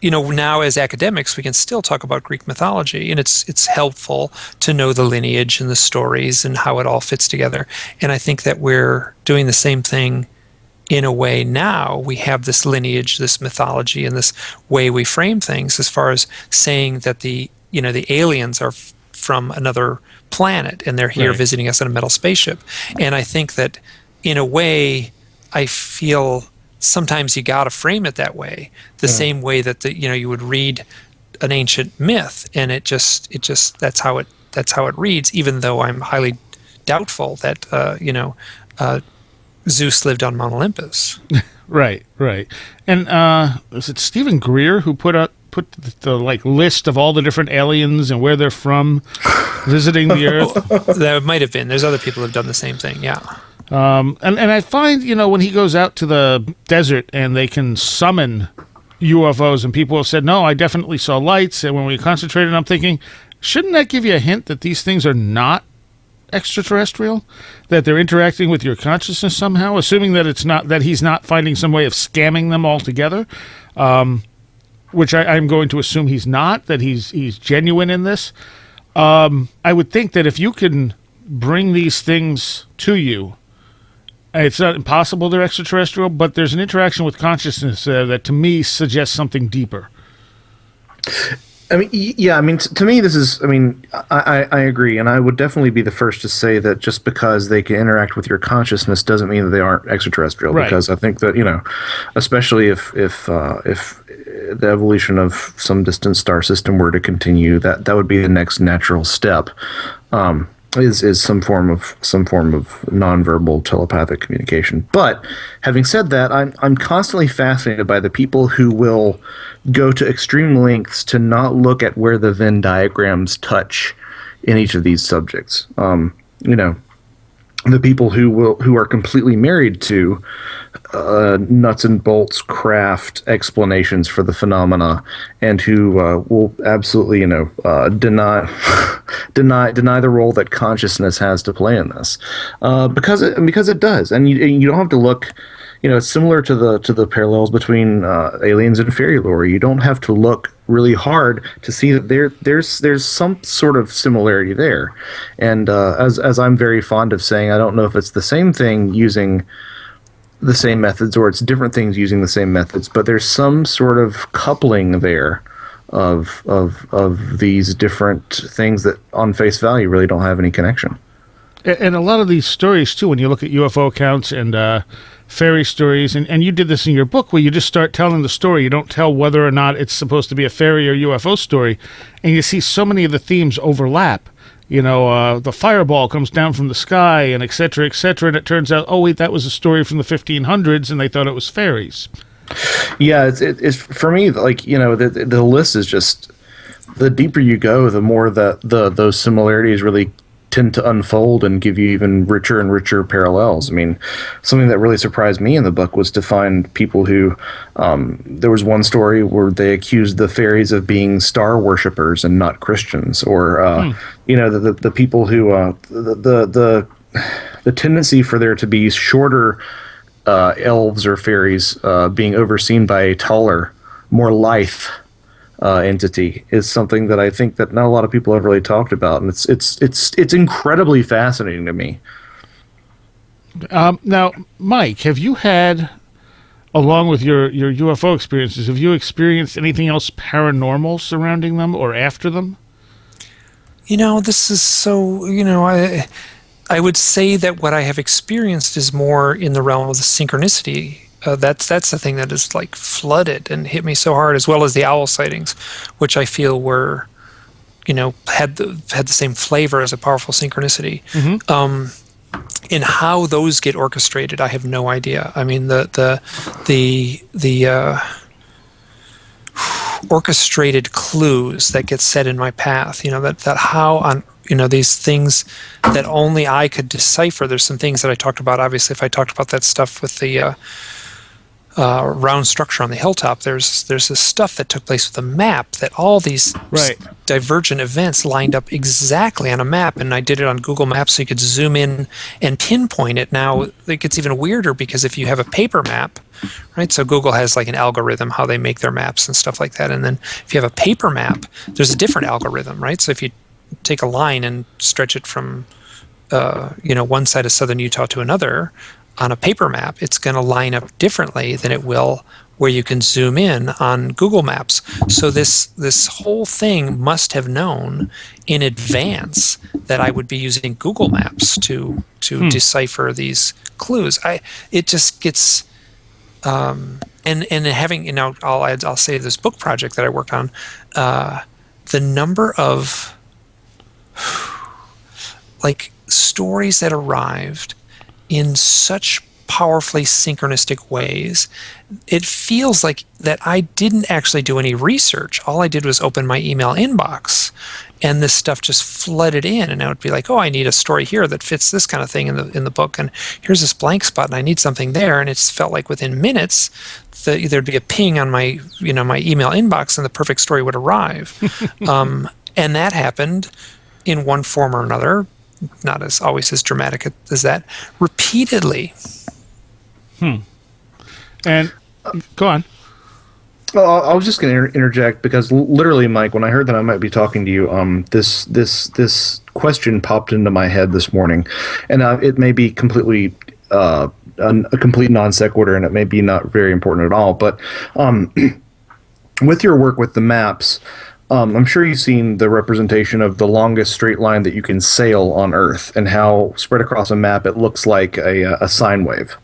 [SPEAKER 4] Now as academics, we can still talk about Greek mythology, and it's helpful to know the lineage and the stories and how it all fits together. And I think that we're doing the same thing in a way now. We have this lineage, this mythology, and this way we frame things as far as saying that the aliens are from another planet and they're here
[SPEAKER 2] Right.
[SPEAKER 4] visiting us in a metal spaceship. And I think that in a way, I feel sometimes you got to frame it that way, the same way that you would read an ancient myth, and it just that's how it reads. Even though I'm highly doubtful that Zeus lived on Mount Olympus.
[SPEAKER 2] Right. And is it Stephen Greer who put the like list of all the different aliens and where they're from visiting the Earth?
[SPEAKER 4] That might have been. There's other people who've done the same thing. Yeah.
[SPEAKER 2] And I find, when he goes out to the desert and they can summon UFOs, and people have said, no, I definitely saw lights. And when we concentrated, I'm thinking, shouldn't that give you a hint that these things are not extraterrestrial? That they're interacting with your consciousness somehow, assuming that it's not, that he's not finding some way of scamming them altogether, which I'm going to assume he's not, that he's genuine in this. I would think that if you can bring these things to you, it's not impossible they're extraterrestrial, but there's an interaction with consciousness that to me suggests something deeper.
[SPEAKER 3] I mean, yeah. I mean, to me, this is. I mean, I agree, and I would definitely be the first to say that just because they can interact with your consciousness doesn't mean that they aren't extraterrestrial.
[SPEAKER 2] Right.
[SPEAKER 3] Because I think that especially if the evolution of some distant star system were to continue, that would be the next natural step. Is some form of nonverbal telepathic communication. But having said that, I'm constantly fascinated by the people who will go to extreme lengths to not look at where the Venn diagrams touch in each of these subjects. The people who are completely married to nuts and bolts craft explanations for the phenomena, and who will absolutely deny the role that consciousness has to play in this, because it does, and you don't have to look. It's similar to the parallels between aliens and fairy lore. You don't have to look really hard to see that there's some sort of similarity there. And as I'm very fond of saying, I don't know if it's the same thing using the same methods or it's different things using the same methods, but there's some sort of coupling there of these different things that on face value really don't have any connection.
[SPEAKER 2] And a lot of these stories, too, when you look at UFO accounts and fairy stories, and you did this in your book where you just start telling the story. You don't tell whether or not it's supposed to be a fairy or UFO story, and you see so many of the themes overlap. The fireball comes down from the sky, and et cetera, and it turns out, oh, wait, that was a story from the 1500s, and they thought it was fairies.
[SPEAKER 3] Yeah, it's for me, like, the list is just, the deeper you go, the more that those similarities really tend to unfold and give you even richer and richer parallels. I mean, something that really surprised me in the book was to find people who, there was one story where they accused the fairies of being star worshippers and not Christians, or the people who the tendency for there to be shorter elves or fairies being overseen by a taller, more lithe entity is something that I think that not a lot of people have really talked about, and it's incredibly fascinating to me.
[SPEAKER 2] Now, Mike, have you had, along with your UFO experiences, have you experienced anything else paranormal surrounding them or after them?
[SPEAKER 4] This is so, I would say that what I have experienced is more in the realm of the synchronicity. That's the thing that is like flooded and hit me so hard, as well as the owl sightings, which I feel were, had the same flavor as a powerful synchronicity. Mm-hmm. And how those get orchestrated, I have no idea. I mean, the orchestrated clues that get set in my path, that how on these things that only I could decipher. There's some things that I talked about. Obviously, if I talked about that stuff with the round structure on the hilltop, there's this stuff that took place with a map, that all these divergent events lined up exactly on a map, and I did it on Google Maps so you could zoom in and pinpoint it. Now it gets even weirder, because if you have a paper map, right, so Google has like an algorithm how they make their maps and stuff like that, and then if you have a paper map, there's a different algorithm, right? So if you take a line and stretch it from one side of southern Utah to another, on a paper map, it's going to line up differently than it will where you can zoom in on Google Maps. So this whole thing must have known in advance that I would be using Google Maps to decipher these clues. It just gets and having, I'll say this book project that I worked on, the number of like stories that arrived in such powerfully synchronistic ways, it feels like that I didn't actually do any research. All I did was open my email inbox, and this stuff just flooded in, and I would be like, oh, I need a story here that fits this kind of thing in the book, and here's this blank spot, and I need something there. And it's felt like within minutes there'd be a ping on my my email inbox, and the perfect story would arrive. And that happened in one form or another, not as always as dramatic as that, repeatedly.
[SPEAKER 2] And go on.
[SPEAKER 3] Well, I was just going to interject, because literally, Mike, when I heard that I might be talking to you, this question popped into my head this morning, and it may be completely a complete non sequitur, and it may be not very important at all. But with your work with the maps, I'm sure you've seen the representation of the longest straight line that you can sail on Earth, and how spread across a map it looks like a sine wave.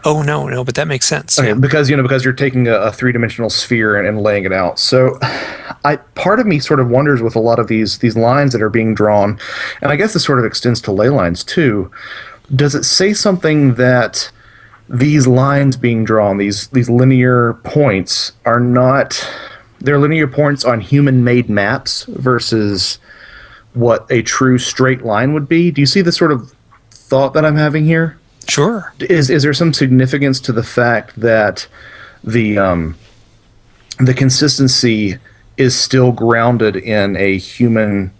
[SPEAKER 4] Oh no, but that makes sense.
[SPEAKER 3] Okay,
[SPEAKER 4] yeah.
[SPEAKER 3] because you're taking a three-dimensional sphere and laying it out. So, part of me sort of wonders with a lot of these lines that are being drawn, and I guess this sort of extends to ley lines too. Does it say something that these lines being drawn, these linear points, are not? They're linear points on human-made maps versus what a true straight line would be. Do you see the sort of thought that I'm having here?
[SPEAKER 4] Sure.
[SPEAKER 3] Is there some significance to the fact that the consistency is still grounded in a human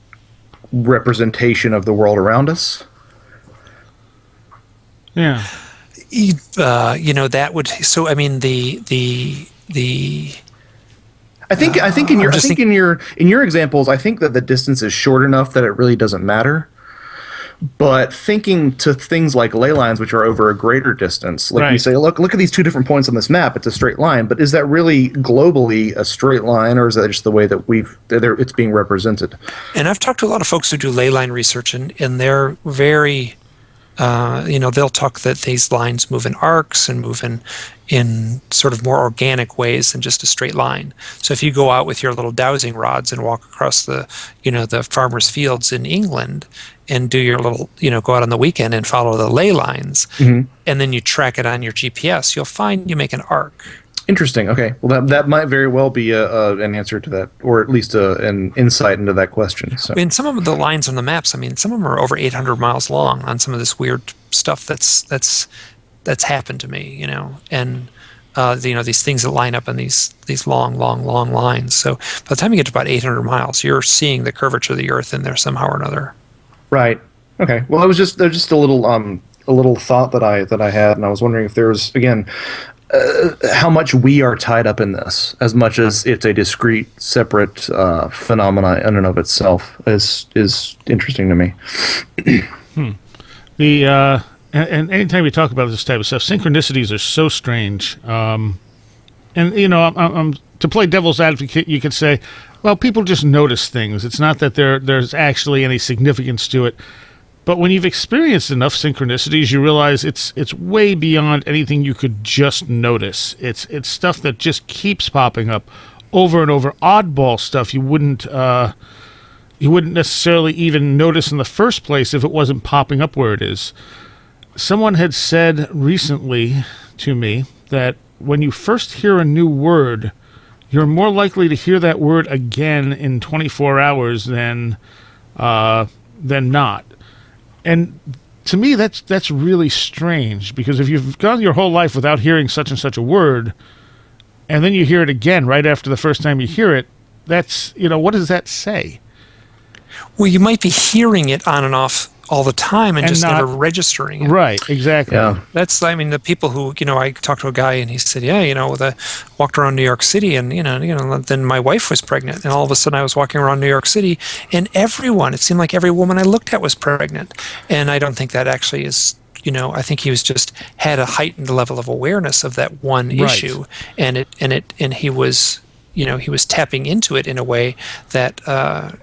[SPEAKER 3] representation of the world around us?
[SPEAKER 2] Yeah.
[SPEAKER 4] That would. So I mean the.
[SPEAKER 3] I think in your examples, I think that the distance is short enough that it really doesn't matter. But thinking to things like ley lines, which are over a greater distance, like you say, look at these two different points on this map. It's a straight line, but is that really globally a straight line, or is that just the way that it's being represented? And
[SPEAKER 4] I've talked to a lot of folks who do ley line research, and they're very, they'll talk that these lines move in arcs and move in sort of more organic ways than just a straight line. So if you go out with your little dowsing rods and walk across the farmers' fields in England, and do your little, go out on the weekend and follow the ley lines, and then you track it on your GPS, you'll find you make an arc.
[SPEAKER 3] Interesting. Okay. Well, that might very well be an answer to that, or at least an insight into that question. So.
[SPEAKER 4] And some of the lines on the maps, some of them are over 800 miles long on some of this weird stuff that's happened to me, and these things that line up in these long lines. So by the time you get to about 800 miles, you're seeing the curvature of the Earth in there somehow or another.
[SPEAKER 3] Right. Okay. Well, it was just a little thought that I had, and I was wondering if there was, again, how much we are tied up in this, as much as it's a discrete, separate phenomena in and of itself, is interesting to me.
[SPEAKER 2] And anytime we talk about this type of stuff, synchronicities are so strange. I'm to play devil's advocate, you could say, well, people just notice things. It's not that there's actually any significance to it. But when you've experienced enough synchronicities, you realize it's way beyond anything you could just notice. It's stuff that just keeps popping up over and over. Oddball stuff you wouldn't necessarily even notice in the first place if it wasn't popping up where it is. Someone had said recently to me that when you first hear a new word, you're more likely to hear that word again in 24 hours than not. And to me, that's really strange, because if you've gone your whole life without hearing such and such a word, and then you hear it again right after the first time you hear it, that's, what does that say?
[SPEAKER 4] Well, you might be hearing it on and off all the time and just
[SPEAKER 2] not,
[SPEAKER 4] never registering it.
[SPEAKER 2] Right, exactly.
[SPEAKER 3] Yeah.
[SPEAKER 4] That's, the people who, I talked to a guy and he said, yeah, walked around New York City and, then my wife was pregnant, and all of a sudden I was walking around New York City and it seemed like every woman I looked at was pregnant. And I don't think that actually is, I think he was just had a heightened level of awareness of that one issue, and he was, he was tapping into it in a way that, I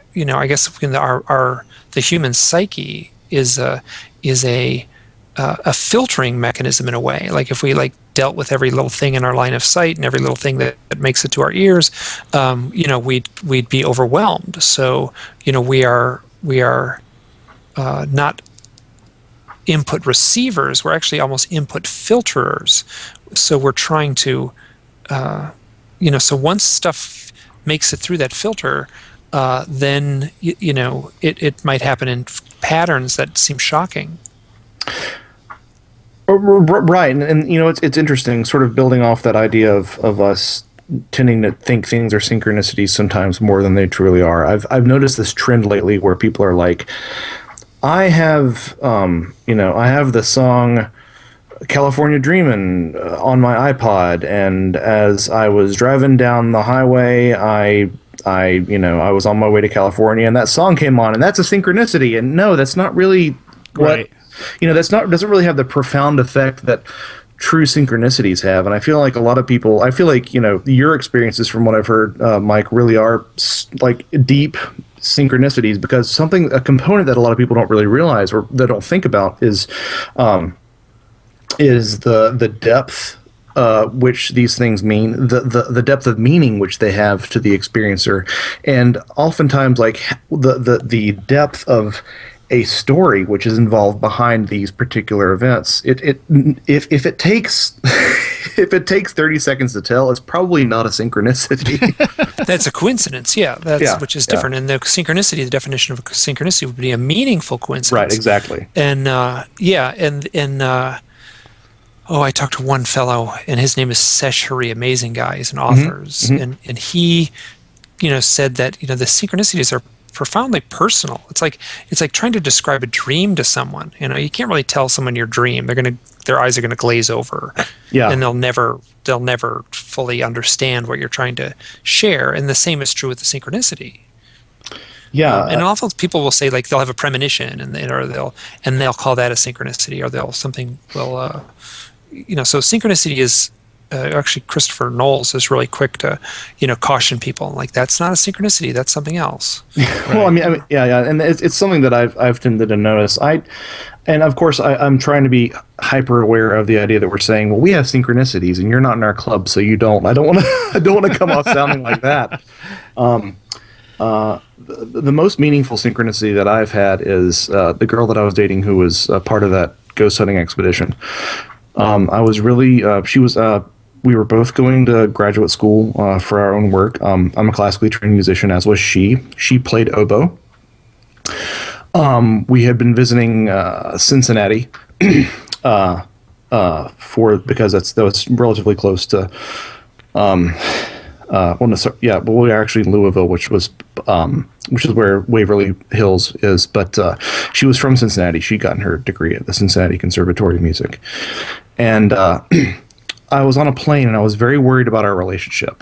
[SPEAKER 4] guess the human psyche is a filtering mechanism in a way. Like if we dealt with every little thing in our line of sight and every little thing that makes it to our ears, we'd be overwhelmed. So we are not input receivers. We're actually almost input filterers. So we're trying to, so once stuff makes it through that filter, then it might happen in patterns that seem shocking.
[SPEAKER 3] Right, and it's interesting, sort of building off that idea of us tending to think things are synchronicities sometimes more than they truly are. I've noticed this trend lately where people are like, I have the song California Dreamin' on my iPod, and as I was driving down the highway, I was on my way to California, and that song came on, and that's a synchronicity. And no, that's not really what,
[SPEAKER 2] right.
[SPEAKER 3] Doesn't really have the profound effect that true synchronicities have. And I feel like a lot of people, your experiences from what I've heard, Mike, really are like deep synchronicities, because a component that a lot of people don't really realize or they don't think about is the depth which these things mean, the depth of meaning which they have to the experiencer, and oftentimes the depth of a story which is involved behind these particular events. If it takes if it takes 30 seconds to tell, it's probably not a synchronicity.
[SPEAKER 4] That's a coincidence, which is different. And the definition of a synchronicity would be a meaningful coincidence.
[SPEAKER 3] Right, exactly.
[SPEAKER 4] And I talked to one fellow, and his name is Sesh Hari, amazing guy. He's an author, and he, said that the synchronicities are profoundly personal. It's like trying to describe a dream to someone. You can't really tell someone your dream. Their eyes are gonna glaze over, and they'll never fully understand what you're trying to share. And the same is true with the synchronicity.
[SPEAKER 3] Yeah,
[SPEAKER 4] and often people will say they'll have a premonition, and they'll call that a synchronicity, or so synchronicity is actually Christopher Knowles is really quick to caution people that's not a synchronicity, that's something else.
[SPEAKER 3] Well, and it's something that I've tended to notice. And of course I'm trying to be hyper aware of the idea that we're saying, well, we have synchronicities and you're not in our club, so you don't. I don't want to come off sounding like that. The most meaningful synchronicity that I've had is the girl that I was dating, who was part of that ghost hunting expedition. I was really, we were both going to graduate school for our own work. I'm a classically trained musician, as was she. She played oboe. We had been visiting Cincinnati because that was relatively close to. We were actually in Louisville, which is where Waverly Hills is. But she was from Cincinnati. She'd gotten her degree at the Cincinnati Conservatory of Music, and I was on a plane, and I was very worried about our relationship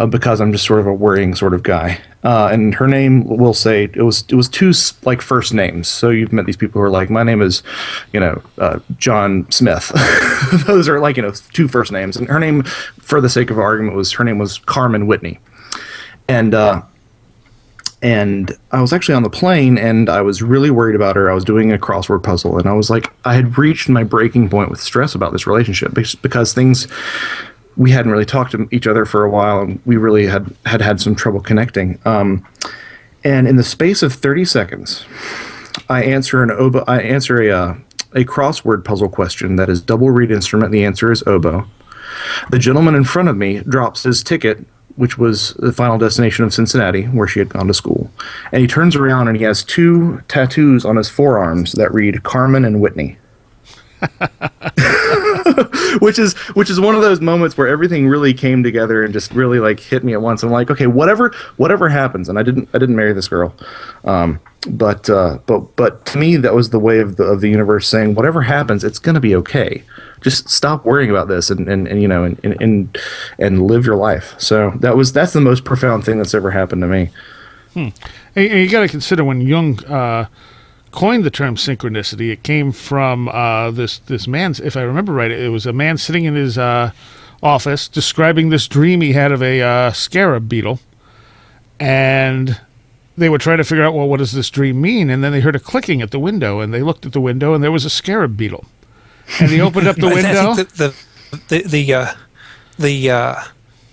[SPEAKER 3] because I'm just sort of a worrying sort of guy. And her name, we'll say, it was two first names. So you've met these people who are like, my name is, John Smith. Those are two first names. And her name, for the sake of argument, was Carmen Whitney. And I was actually on the plane, and I was really worried about her. I was doing a crossword puzzle, and I was like, I had reached my breaking point with stress about this relationship because we hadn't really talked to each other for a while, and we really had some trouble connecting. And in the space of 30 seconds, I answer a crossword puzzle question that is double reed instrument. The answer is oboe. The gentleman in front of me drops his ticket which was the final destination of Cincinnati, where she had gone to school. And he turns around and he has 2 tattoos on his forearms that read Carmen and Whitney. which is one of those moments where everything really came together and just really like hit me at once. I'm like, okay, whatever happens, and I didn't marry this girl, but to me that was the way of the universe saying, whatever happens, it's gonna be okay. Just stop worrying about this and live your life. So that's the most profound thing that's ever happened to me.
[SPEAKER 2] And you got to consider when Jung coined the term synchronicity, it came from this man's, if I remember right, it was a man sitting in his office describing this dream he had of a scarab beetle. And they were trying to figure out, well, what does this dream mean? And then they heard a clicking at the window, and they looked at the window, and there was a scarab beetle. And he opened up the window.
[SPEAKER 4] I think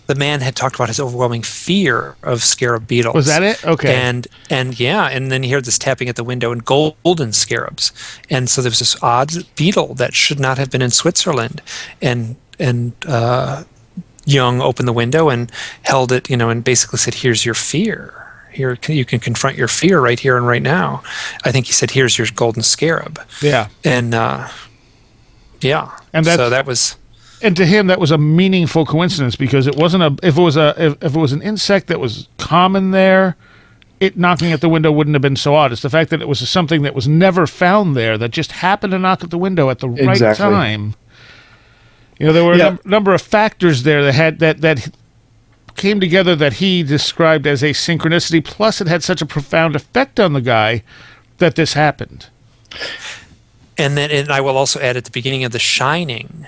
[SPEAKER 4] the man had talked about his overwhelming fear of scarab beetles.
[SPEAKER 2] Was that it? Okay.
[SPEAKER 4] And then he heard this tapping at the window and golden scarabs. And so there was this odd beetle that should not have been in Switzerland. And Jung opened the window and held it, and basically said, "Here's your fear. Here, you can confront your fear right here and right now." I think he said, "Here's your golden scarab."
[SPEAKER 2] Yeah.
[SPEAKER 4] And yeah.
[SPEAKER 2] And
[SPEAKER 4] so that was.
[SPEAKER 2] And to him, that was a meaningful coincidence, because it wasn't if it was an insect that was common there, it knocking at the window wouldn't have been so odd. It's the fact that it was something that was never found there that just happened to knock at the window at the right time. There were a number of factors there that came together that he described as a synchronicity. Plus, it had such a profound effect on the guy that this happened.
[SPEAKER 4] And I will also add, at the beginning of The Shining,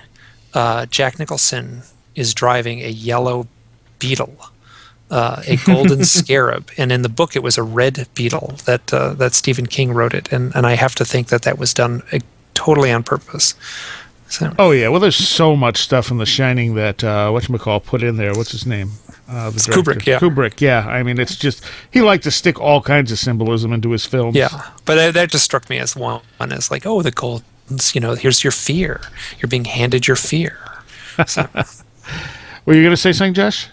[SPEAKER 4] Jack Nicholson is driving a yellow beetle, a golden scarab, and in the book it was a red beetle that Stephen King wrote it, and I have to think that was done totally on purpose. So.
[SPEAKER 2] Oh yeah, well, there's so much stuff in The Shining that whatchamacall put in there. What's his name?
[SPEAKER 4] It's Kubrick, yeah.
[SPEAKER 2] Kubrick, yeah. I mean, it's just, he liked to stick all kinds of symbolism into his films.
[SPEAKER 4] Yeah, but that just struck me as one as like, oh, the gold. Here's your fear. You're being handed your fear. So.
[SPEAKER 2] Were you going to say something, Josh?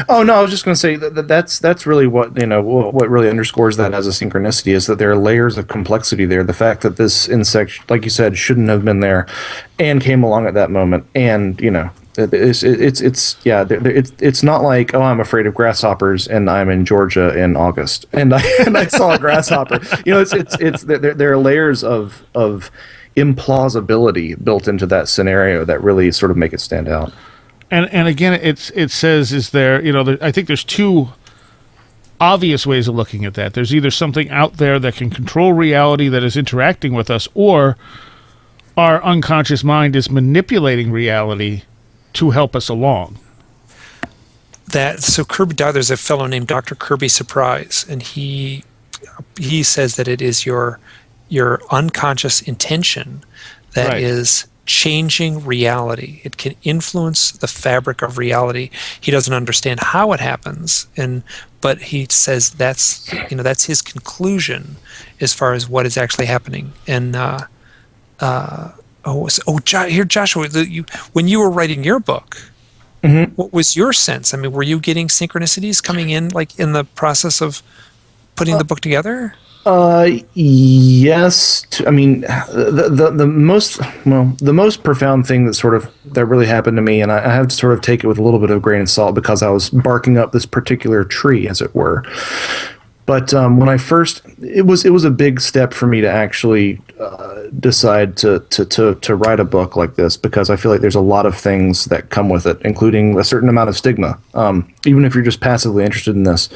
[SPEAKER 3] Oh no, I was just going to say that's really what what really underscores that as a synchronicity is that there are layers of complexity there. The fact that this insect, like you said, shouldn't have been there, and came along at that moment, and it's not like, oh, I'm afraid of grasshoppers and I'm in Georgia in August and I saw a grasshopper. There are layers of implausibility built into that scenario that really sort of make it stand out.
[SPEAKER 2] And again, it says, is there, I think there's 2 obvious ways of looking at that. There's either something out there that can control reality that is interacting with us, or our unconscious mind is manipulating reality to help us along.
[SPEAKER 4] So there's a fellow named Dr. Kirby Surprise, and he says that it is your unconscious intention that is changing reality. It can influence the fabric of reality. He doesn't understand how it happens, but he says that's his conclusion as far as what is actually happening. And Joshua, when you were writing your book, mm-hmm. What was your sense? I mean, were you getting synchronicities coming in, like in the process of putting the book together?
[SPEAKER 3] Yes. The most profound thing that really happened to me, and I have to sort of take it with a little bit of a grain of salt because I was barking up this particular tree, as it were. But when I first, it was a big step for me to actually decide to write a book like this, because I feel like there's a lot of things that come with it, including a certain amount of stigma, even if you're just passively interested in this.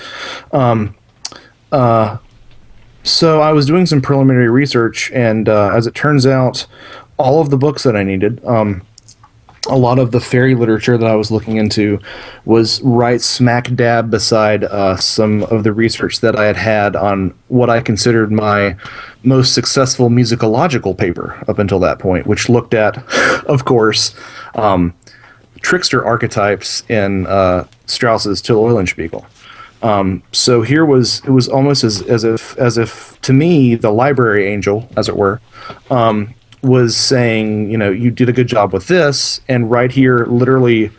[SPEAKER 3] So I was doing some preliminary research, and as it turns out, all of the books that I needed, a lot of the fairy literature that I was looking into was right smack dab beside some of the research that I had on what I considered my most successful musicological paper up until that point, which looked at, of course, trickster archetypes in Strauss's Till Eulenspiegel. So here it was almost as if to me, the library angel, as it were, was saying, you did a good job with this, and right here, literally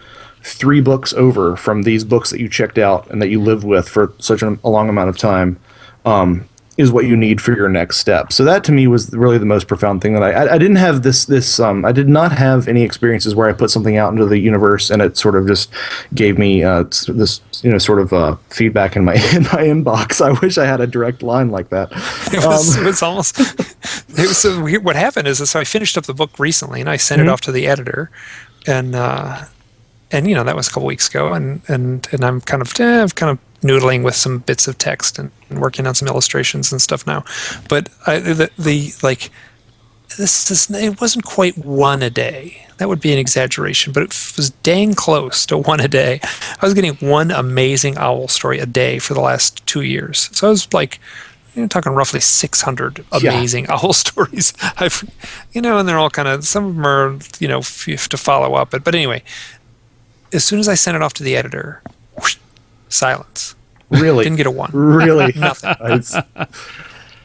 [SPEAKER 3] 3 books over from these books that you checked out and that you lived with for such a long amount of time is what you need for your next step. So that to me was really the most profound thing that I didn't have I did not have any experiences where I put something out into the universe and it sort of just gave me this sort of feedback in my inbox. I wish I had a direct line like that.
[SPEAKER 4] It was almost it was so weird. What happened is so I finished up the book recently and I sent it off to the editor, and that was a couple weeks ago, and I'm kind of noodling with some bits of text and working on some illustrations and stuff now. But it wasn't quite one a day. That would be an exaggeration, but it was dang close to one a day. I was getting one amazing owl story a day for the last 2 years. So I was like, talking roughly 600 amazing owl stories. And they're all kind of, some of them are, you have to follow up. But anyway, as soon as I sent it off to the editor, whoosh, silence.
[SPEAKER 3] Really?
[SPEAKER 4] Didn't get a one.
[SPEAKER 3] Really?
[SPEAKER 4] Nothing.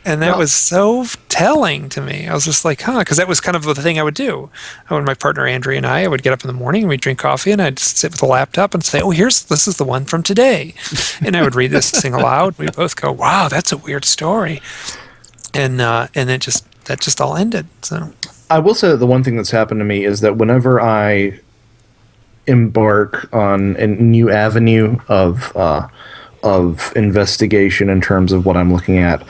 [SPEAKER 4] And that was so telling to me. I was just like, because that was kind of the thing I would do. When my partner Andrea and I would get up in the morning and we'd drink coffee and I'd sit with a laptop and say, this is the one from today. And I would read this thing aloud. We'd both go, wow, that's a weird story. And that just all ended. So
[SPEAKER 3] I will say that the one thing that's happened to me is that whenever I embark on a new avenue of investigation in terms of what I'm looking at,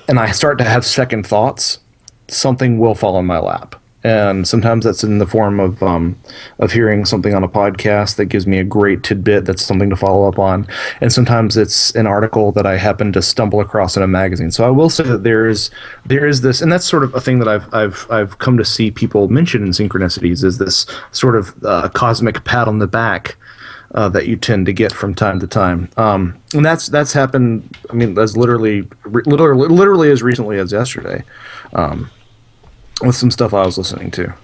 [SPEAKER 3] and I start to have second thoughts, something will fall in my lap. And sometimes that's in the form of hearing something on a podcast that gives me a great tidbit that's something to follow up on. And sometimes it's an article that I happen to stumble across in a magazine. So I will say that there is this, and that's sort of a thing that I've come to see people mention in Synchronicities, is this sort of cosmic pat on the back that you tend to get from time to time, and that's happened. I mean, that's literally as recently as yesterday, with some stuff I was listening to.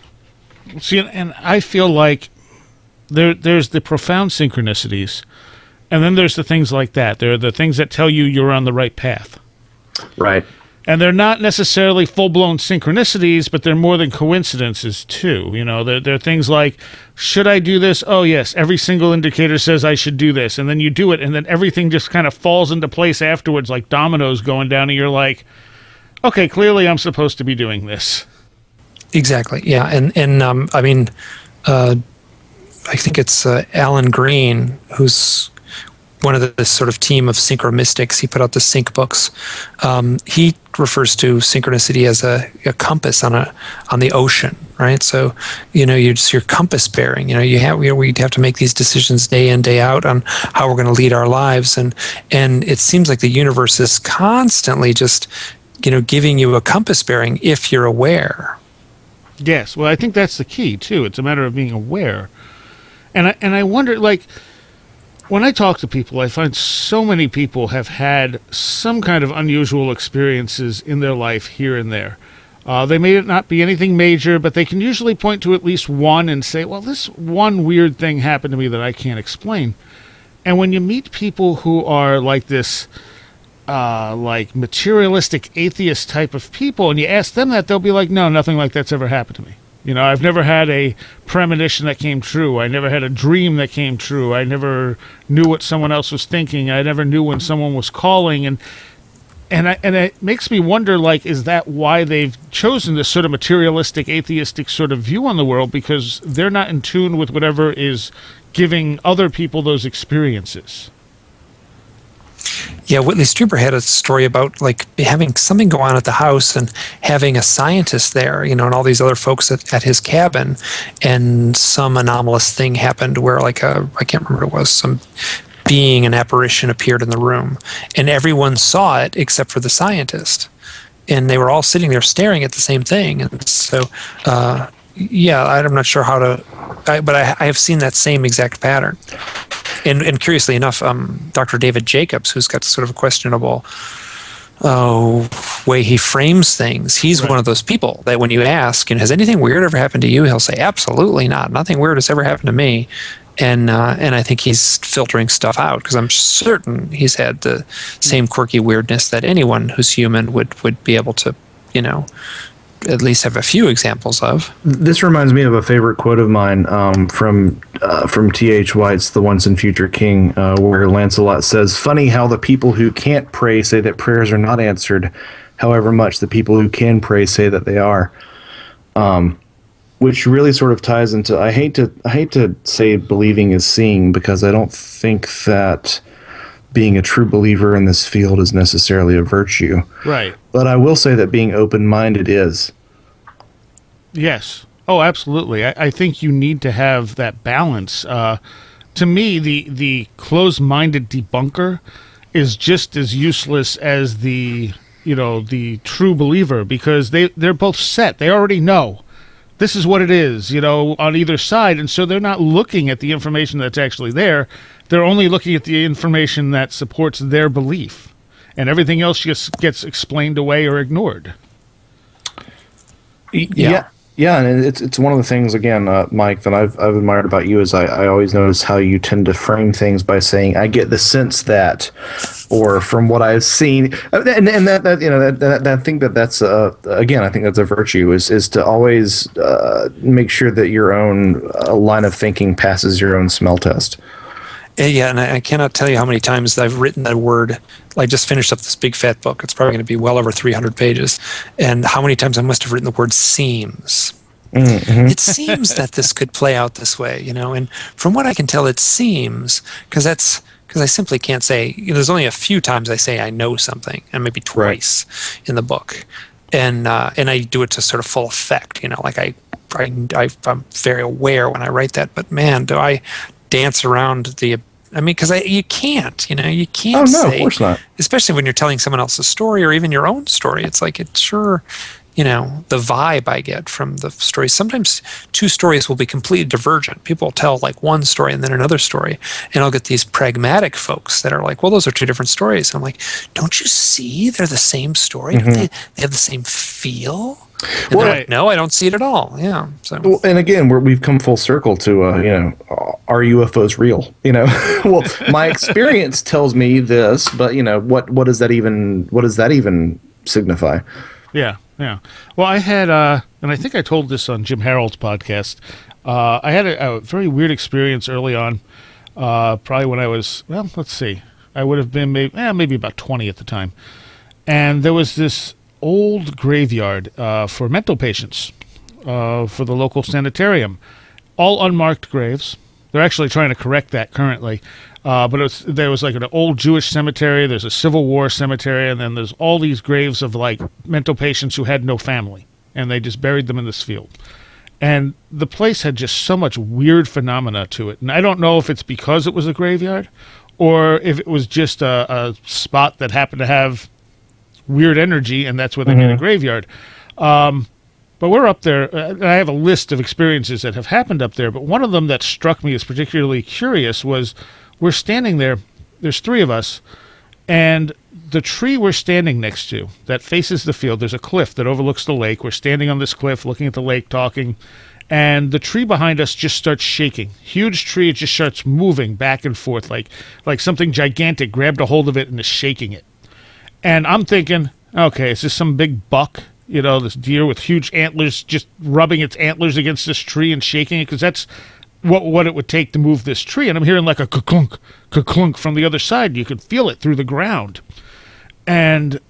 [SPEAKER 2] See, and I feel like there's the profound synchronicities, and then there's the things like that. There are the things that tell you you're on the right path.
[SPEAKER 3] Right.
[SPEAKER 2] And they're not necessarily full-blown synchronicities, but they're more than coincidences, too. They're things like, should I do this? Oh, yes, every single indicator says I should do this. And then you do it, and then everything just kind of falls into place afterwards, like dominoes going down, and you're like, okay, clearly I'm supposed to be doing this.
[SPEAKER 4] Exactly, yeah. And I mean, I think it's Alan Green, who's one of the sort of team of synchro mystics. He put out the Sync books. He refers to synchronicity as a compass on the ocean, right? So, your compass bearing. We have to make these decisions day in, day out on how we're going to lead our lives, and it seems like the universe is constantly just, giving you a compass bearing if you're aware.
[SPEAKER 2] Yes, well, I think that's the key too. It's a matter of being aware, and I wonder, like, when I talk to people, I find so many people have had some kind of unusual experiences in their life here and there. They may not be anything major, but they can usually point to at least one and say, well, this one weird thing happened to me that I can't explain. And when you meet people who are like this, like materialistic atheist type of people, and you ask them that, they'll be like, no, nothing like that's ever happened to me. I've never had a premonition that came true. I never had a dream that came true. I never knew what someone else was thinking. I never knew when someone was calling. And it makes me wonder, like, is that why they've chosen this sort of materialistic, atheistic sort of view on the world? Because they're not in tune with whatever is giving other people those experiences.
[SPEAKER 4] Yeah, Whitley Strieber had a story about like having something go on at the house and having a scientist there, and all these other folks at his cabin, and some anomalous thing happened where I can't remember what it was, some being, an apparition appeared in the room, and everyone saw it except for the scientist, and they were all sitting there staring at the same thing, and so yeah, I'm not sure how to, but I have seen that same exact pattern. And curiously enough, Dr. David Jacobs, who's got sort of a questionable way he frames things, he's right. One of those people that when you ask, has anything weird ever happened to you? He'll say, absolutely not. Nothing weird has ever happened to me. And I think he's filtering stuff out because I'm certain he's had the same quirky weirdness that anyone who's human would be able to, at least have a few examples of.
[SPEAKER 3] This reminds me of a favorite quote of mine from from T.H. White's The Once and Future King, where Lancelot says, "Funny how the people who can't pray say that prayers are not answered, however much the people who can pray say that they are." Which really sort of ties into, I hate to say believing is seeing, because I don't think that being a true believer in this field is necessarily a virtue.
[SPEAKER 2] Right.
[SPEAKER 3] But I will say that being open-minded is.
[SPEAKER 2] Yes. Oh, absolutely. I think you need to have that balance. To me, the closed-minded debunker is just as useless as the true believer, because they're both set. They already know this is what it is, on either side, and so they're not looking at the information that's actually there. They're only looking at the information that supports their belief, and everything else just gets explained away or ignored.
[SPEAKER 3] Yeah, and it's one of the things, again, Mike, that I've admired about you is I always notice how you tend to frame things by saying, "I get the sense that," or "from what I've seen," and that I think that's again, I think that's a virtue, is to always make sure that your own line of thinking passes your own smell test.
[SPEAKER 4] Yeah, and I cannot tell you how many times I've written that word. I just finished up this big fat book. It's probably going to be well over 300 pages. And how many times I must have written the word seems. Mm-hmm. It seems that this could play out this way, and from what I can tell, it seems, because I simply can't say, there's only a few times I say I know something, and maybe twice in the book. And I do it to sort of full effect, like I'm very aware when I write that, but man, do I dance around because you can't, you can't.
[SPEAKER 3] Oh, no,
[SPEAKER 4] say,
[SPEAKER 3] of course not.
[SPEAKER 4] Especially when you're telling someone else's story or even your own story. It's like, it's sure, the vibe I get from the stories. Sometimes two stories will be completely divergent. People will tell like one story and then another story. And I'll get these pragmatic folks that are like, well, those are two different stories. And I'm like, don't you see they're the same story? Mm-hmm. They have the same feel? And well, like, no, I don't see it at all. Yeah. So.
[SPEAKER 3] Well, and again, we've come full circle to, are UFOs real? Well, my experience tells me this, but what does that even signify?
[SPEAKER 2] Yeah. Well, I had, and I think I told this on Jim Harold's podcast. I had a very weird experience early on, probably when I was, I would have been maybe about 20 at the time, and there was this old graveyard for mental patients for the local sanitarium, all unmarked graves. They're actually trying to correct that currently, but there was like an old Jewish cemetery, there's a Civil War cemetery, and then there's all these graves of like mental patients who had no family, and they just buried them in this field. And the place had just so much weird phenomena to it, and I don't know if it's because it was a graveyard or if it was just a spot that happened to have weird energy, and that's where they made a graveyard. But we're up there, and I have a list of experiences that have happened up there, but one of them that struck me as particularly curious was we're standing there, there's three of us, and the tree we're standing next to that faces the field, there's a cliff that overlooks the lake. We're standing on this cliff, looking at the lake, talking, and the tree behind us just starts shaking. Huge tree, it just starts moving back and forth, like something gigantic grabbed a hold of it and is shaking it. And I'm thinking, okay, is this some big buck? This deer with huge antlers just rubbing its antlers against this tree and shaking it? Because that's what it would take to move this tree. And I'm hearing like a ka-clunk, ka-clunk from the other side. You could feel it through the ground. And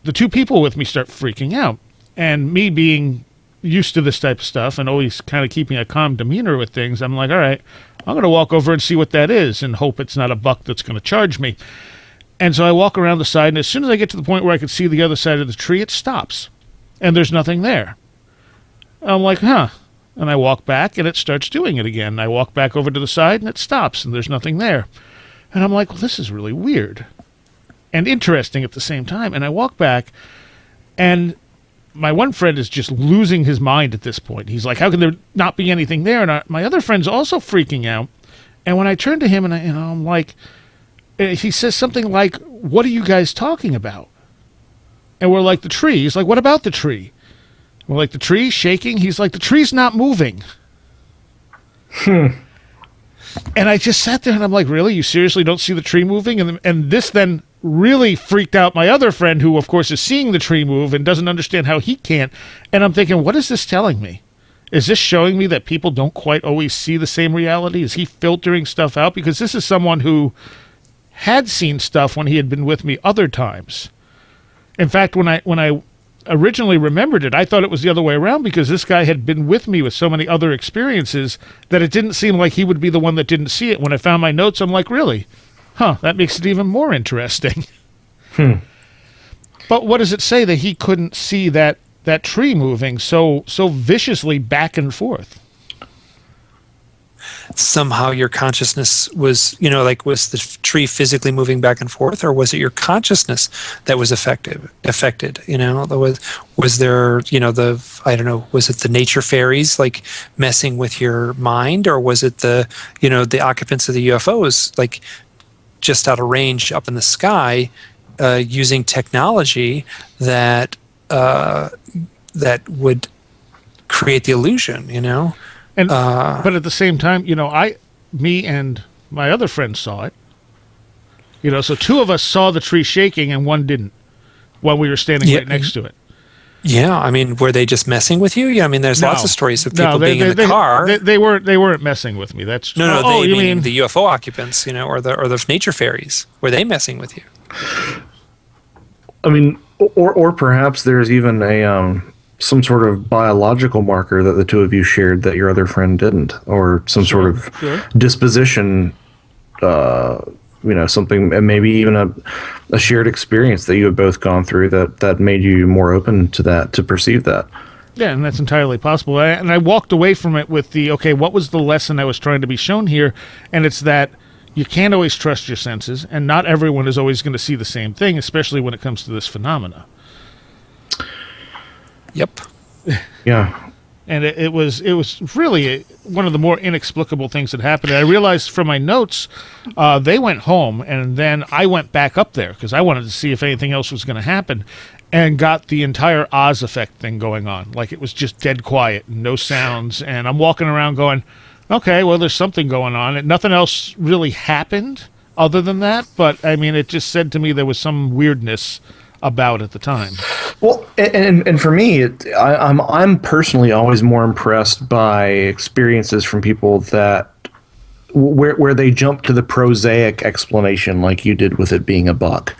[SPEAKER 2] the two people with me start freaking out. And me being used to this type of stuff and always kind of keeping a calm demeanor with things, I'm like, all right, I'm going to walk over and see what that is and hope it's not a buck that's going to charge me. And so I walk around the side, and as soon as I get to the point where I can see the other side of the tree, it stops. And there's nothing there. I'm like, huh. And I walk back, and it starts doing it again. I walk back over to the side, and it stops, and there's nothing there. And I'm like, well, this is really weird and interesting at the same time. And I walk back, and my one friend is just losing his mind at this point. He's like, how can there not be anything there? And my other friend's also freaking out. And when I turn to him, and I'm like, he says something like, what are you guys talking about? And we're like, the tree. He's like, what about the tree? We're like, the tree's shaking? He's like, the tree's not moving. And I just sat there and I'm like, really? You seriously don't see the tree moving? And this then really freaked out my other friend, who, of course, is seeing the tree move and doesn't understand how he can't. And I'm thinking, what is this telling me? Is this showing me that people don't quite always see the same reality? Is he filtering stuff out? Because this is someone who had seen stuff when he had been with me other times. In fact, when I originally remembered it, I thought it was the other way around, because this guy had been with me with so many other experiences that it didn't seem like he would be the one that didn't see it. When I found my notes, I'm like, really? Huh, that makes it even more interesting. But what does it say that he couldn't see that tree moving so viciously back and forth?
[SPEAKER 4] Somehow your consciousness was, was the tree physically moving back and forth, or was it your consciousness that was affected? Was there, I don't know, was it the nature fairies like messing with your mind, or was it the occupants of the UFOs like just out of range up in the sky, using technology that would create the illusion,
[SPEAKER 2] And but at the same time, me and my other friend saw it. So two of us saw the tree shaking and one didn't, while we were standing right next to it.
[SPEAKER 4] Yeah, I mean, were they just messing with you? Yeah, I mean, there's lots of stories of people being in the car.
[SPEAKER 2] They weren't messing with me. That's
[SPEAKER 4] no. You mean the UFO occupants, or the nature fairies? Were they messing with you?
[SPEAKER 3] I mean, or perhaps there's even a some sort of biological marker that the two of you shared that your other friend didn't, or some sort of disposition. Something, and maybe even a shared experience that you have both gone through that made you more open to that, to perceive that.
[SPEAKER 2] Yeah, and that's entirely possible. And I walked away from it with what was the lesson I was trying to be shown here? And it's that you can't always trust your senses, and not everyone is always going to see the same thing, especially when it comes to this phenomena.
[SPEAKER 4] Yep.
[SPEAKER 3] Yeah.
[SPEAKER 2] And it was really one of the more inexplicable things that happened. And I realized from my notes, they went home, and then I went back up there because I wanted to see if anything else was going to happen, and got the entire Oz effect thing going on. Like, it was just dead quiet, no sounds, and I'm walking around going, okay, well, there's something going on. And nothing else really happened other than that, but, I mean, it just said to me there was some weirdness about at the time.
[SPEAKER 3] Well, and for me, I'm personally always more impressed by experiences from people that where they jump to the prosaic explanation, like you did with it being a buck.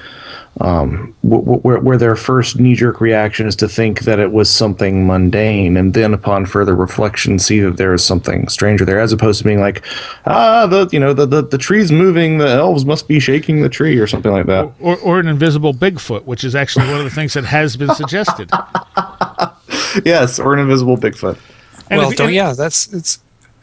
[SPEAKER 3] Where their first knee-jerk reaction is to think that it was something mundane, and then upon further reflection see that there is something stranger there, as opposed to being like, the tree's moving, the elves must be shaking the tree, or something like that.
[SPEAKER 2] Or an invisible Bigfoot, which is actually one of the things that has been suggested.
[SPEAKER 3] Yes, or an invisible Bigfoot.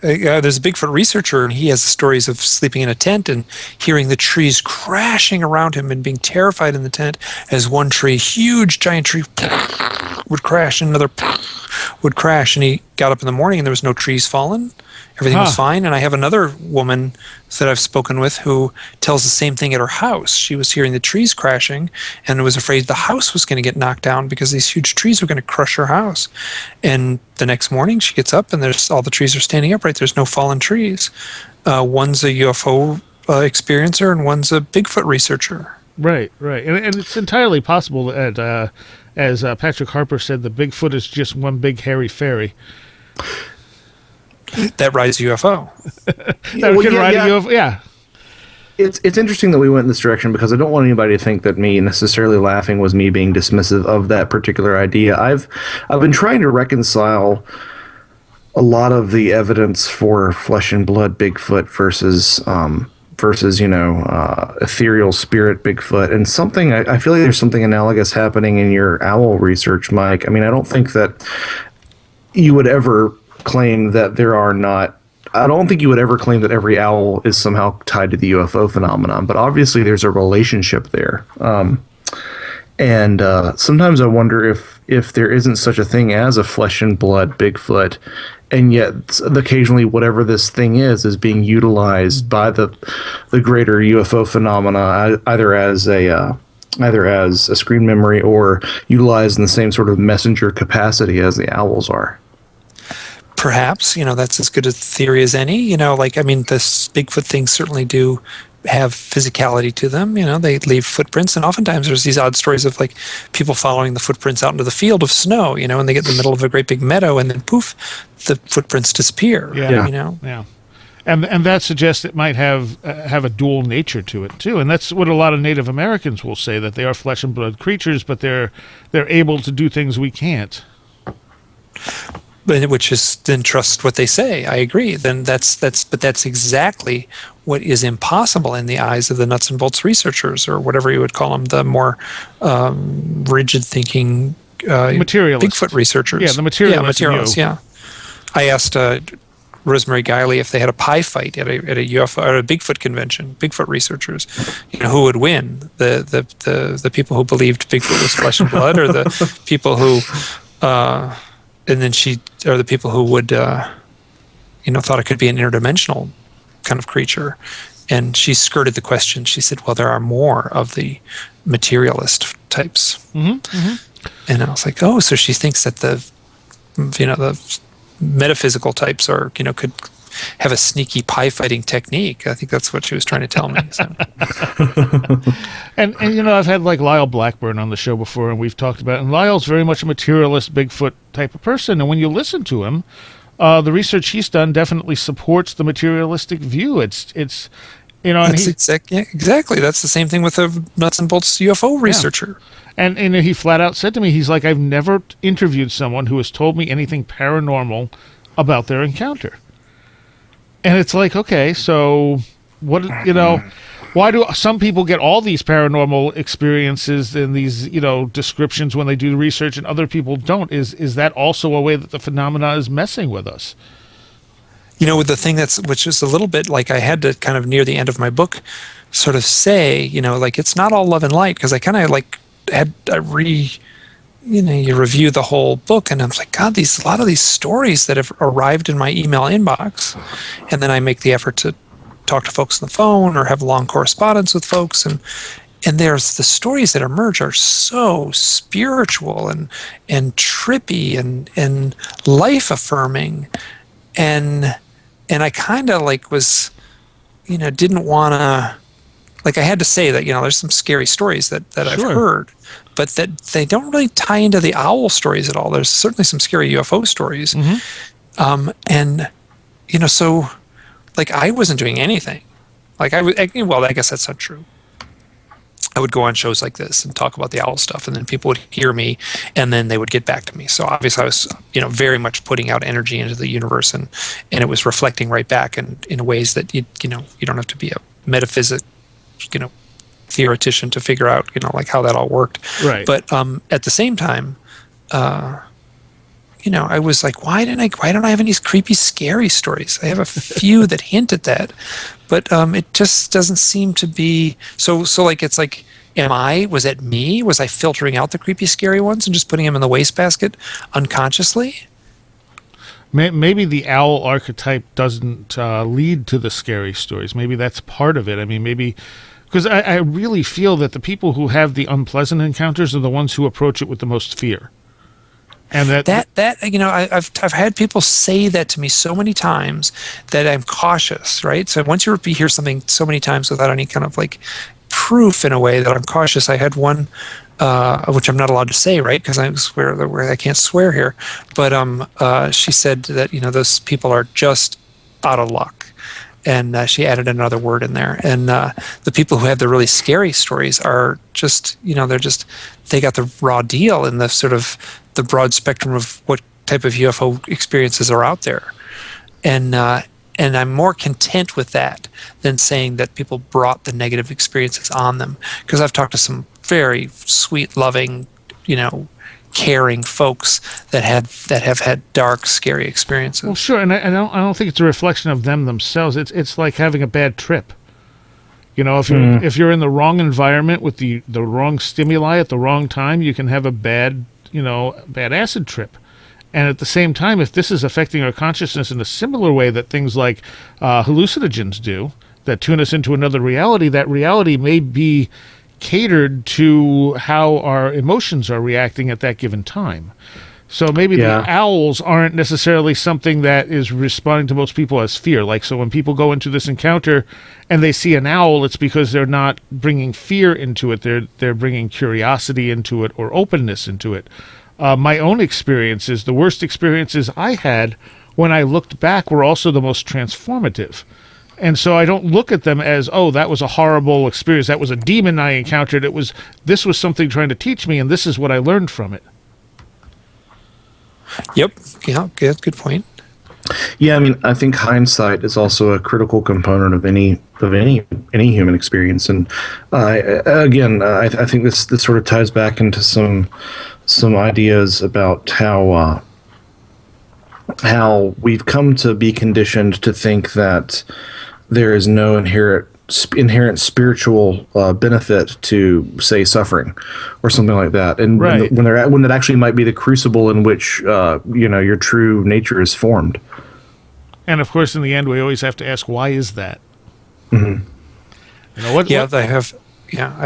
[SPEAKER 4] There's a Bigfoot researcher, and he has stories of sleeping in a tent and hearing the trees crashing around him and being terrified in the tent as one tree, huge giant tree, would crash and another would crash. And he got up in the morning and there was no trees fallen. Everything was fine. And I have another woman that I've spoken with who tells the same thing at her house. She was hearing the trees crashing and was afraid the house was going to get knocked down because these huge trees were going to crush her house. And the next morning she gets up and all the trees are standing upright. There's no fallen trees. One's a UFO experiencer and one's a Bigfoot researcher.
[SPEAKER 2] Right. And it's entirely possible that, as Patrick Harper said, the Bigfoot is just one big hairy fairy.
[SPEAKER 4] That rides a UFO.
[SPEAKER 2] UFO. Yeah.
[SPEAKER 3] It's interesting that we went in this direction, because I don't want anybody to think that me necessarily laughing was me being dismissive of that particular idea. I've been trying to reconcile a lot of the evidence for flesh and blood Bigfoot versus ethereal spirit Bigfoot, and something I feel like there's something analogous happening in your owl research, Mike. I mean, I don't think that you would ever claim that I don't think you would ever claim that every owl is somehow tied to the UFO phenomenon, but obviously there's a relationship there. And sometimes I wonder if there isn't such a thing as a flesh and blood Bigfoot, and yet occasionally whatever this thing is being utilized by the greater UFO phenomena, either as a screen memory or utilized in the same sort of messenger capacity as the owls are.
[SPEAKER 4] Perhaps, that's as good a theory as any. This Bigfoot things certainly do have physicality to them. They leave footprints, and oftentimes there's these odd stories of like people following the footprints out into the field of snow, and they get in the middle of a great big meadow, and then poof, the footprints disappear.
[SPEAKER 2] Yeah. And that suggests it might have a dual nature to it too, and that's what a lot of Native Americans will say, that they are flesh and blood creatures, but they're able to do things we can't.
[SPEAKER 4] Which is, then trust what they say. I agree. Then that's exactly what is impossible in the eyes of the nuts and bolts researchers, or whatever you would call them, the more rigid thinking
[SPEAKER 2] materialists.
[SPEAKER 4] Bigfoot researchers.
[SPEAKER 2] Yeah, the materialists.
[SPEAKER 4] Yeah. I asked Rosemary Guiley if they had a pie fight at a UFO or a Bigfoot convention, Bigfoot researchers, who would win, the people who believed Bigfoot was flesh and blood, or the people who and then or the people who would thought it could be an interdimensional kind of creature. And she skirted the question. She said, well, there are more of the materialist types. And I was like, oh, so she thinks that the metaphysical types are, could have a sneaky pie fighting technique. I think that's what she was trying to tell me. So.
[SPEAKER 2] and I've had like Lyle Blackburn on the show before, and we've talked about it. And Lyle's very much a materialist Bigfoot type of person. And when you listen to him, the research he's done definitely supports the materialistic view. It's
[SPEAKER 4] exactly. That's the same thing with a nuts and bolts UFO researcher.
[SPEAKER 2] And he flat out said to me, he's like, I've never interviewed someone who has told me anything paranormal about their encounter. And it's like, okay, so what, why do some people get all these paranormal experiences and these, descriptions when they do research, and other people don't? Is that also a way that the phenomena is messing with us?
[SPEAKER 4] The thing which is a little bit like, I had to kind of near the end of my book sort of say, like, it's not all love and light, because I kind of like you review the whole book, and I'm like, God, a lot of these stories that have arrived in my email inbox, and then I make the effort to talk to folks on the phone or have long correspondence with folks, and there's the stories that emerge are so spiritual and trippy and life affirming, and I kind of like was, didn't want to. Like, I had to say that, there's some scary stories that I've heard, but that they don't really tie into the owl stories at all. There's certainly some scary UFO stories. So, like, I wasn't doing anything. Like, I guess that's not true. I would go on shows like this and talk about the owl stuff, and then people would hear me, and then they would get back to me. So obviously I was, very much putting out energy into the universe, and it was reflecting right back in ways that, you don't have to be a metaphysic, theoretician to figure out, like how that all worked.
[SPEAKER 2] Right.
[SPEAKER 4] But at the same time, I was like, why don't I have any creepy, scary stories? I have a few that hint at that, but it just doesn't seem to be so. Like, it's like, was that me? Was I filtering out the creepy, scary ones and just putting them in the wastebasket unconsciously?
[SPEAKER 2] Maybe the owl archetype doesn't lead to the scary stories. Maybe that's part of it. I mean, maybe because I really feel that the people who have the unpleasant encounters are the ones who approach it with the most fear. And I've had people say that to me so many times that I'm cautious, right? So once you hear something so many times without any kind of like proof, in a way, that I'm cautious. I had one, which I'm not allowed to say, right? Because I can't swear here. But she said that those people are just out of luck. And she added another word in there. And the people who have the really scary stories are just, they got the raw deal in the sort of the broad spectrum of what type of UFO experiences are out there. And I'm more content with that than saying that people brought the negative experiences on them. Because I've talked to some very sweet, loving, caring folks that have had dark, scary experiences. Well, sure, and I don't think it's a reflection of them themselves. It's like having a bad trip. If you're in the wrong environment with the wrong stimuli at the wrong time, you can have a bad acid trip. And at the same time, if this is affecting our consciousness in a similar way that things like hallucinogens do, that tune us into another reality, that reality may be catered to how our emotions are reacting at that given time. So maybe
[SPEAKER 3] Yeah.
[SPEAKER 2] the owls aren't necessarily something that is responding to most people as fear. Like, so when people go into this encounter and they see an owl, it's because they're not bringing fear into it. They're bringing curiosity into it or openness into it. My own experiences, the worst experiences I had when I looked back, were also the most transformative. And so I don't look at them as, oh, that was a horrible experience. That was a demon I encountered. This was something trying to teach me, and this is what I learned from it.
[SPEAKER 4] Yep. Yeah. Good point.
[SPEAKER 3] Yeah, I mean, I think hindsight is also a critical component of any human experience, and I think this sort of ties back into some ideas about how we've come to be conditioned to think that there is no inherent spiritual benefit to, say, suffering or something like that, and
[SPEAKER 2] Right.
[SPEAKER 3] when that actually might be the crucible in which your true nature is formed.
[SPEAKER 2] And of course, in the end, we always have to ask, why is that?
[SPEAKER 3] Mm-hmm.
[SPEAKER 2] You know, what?
[SPEAKER 4] I have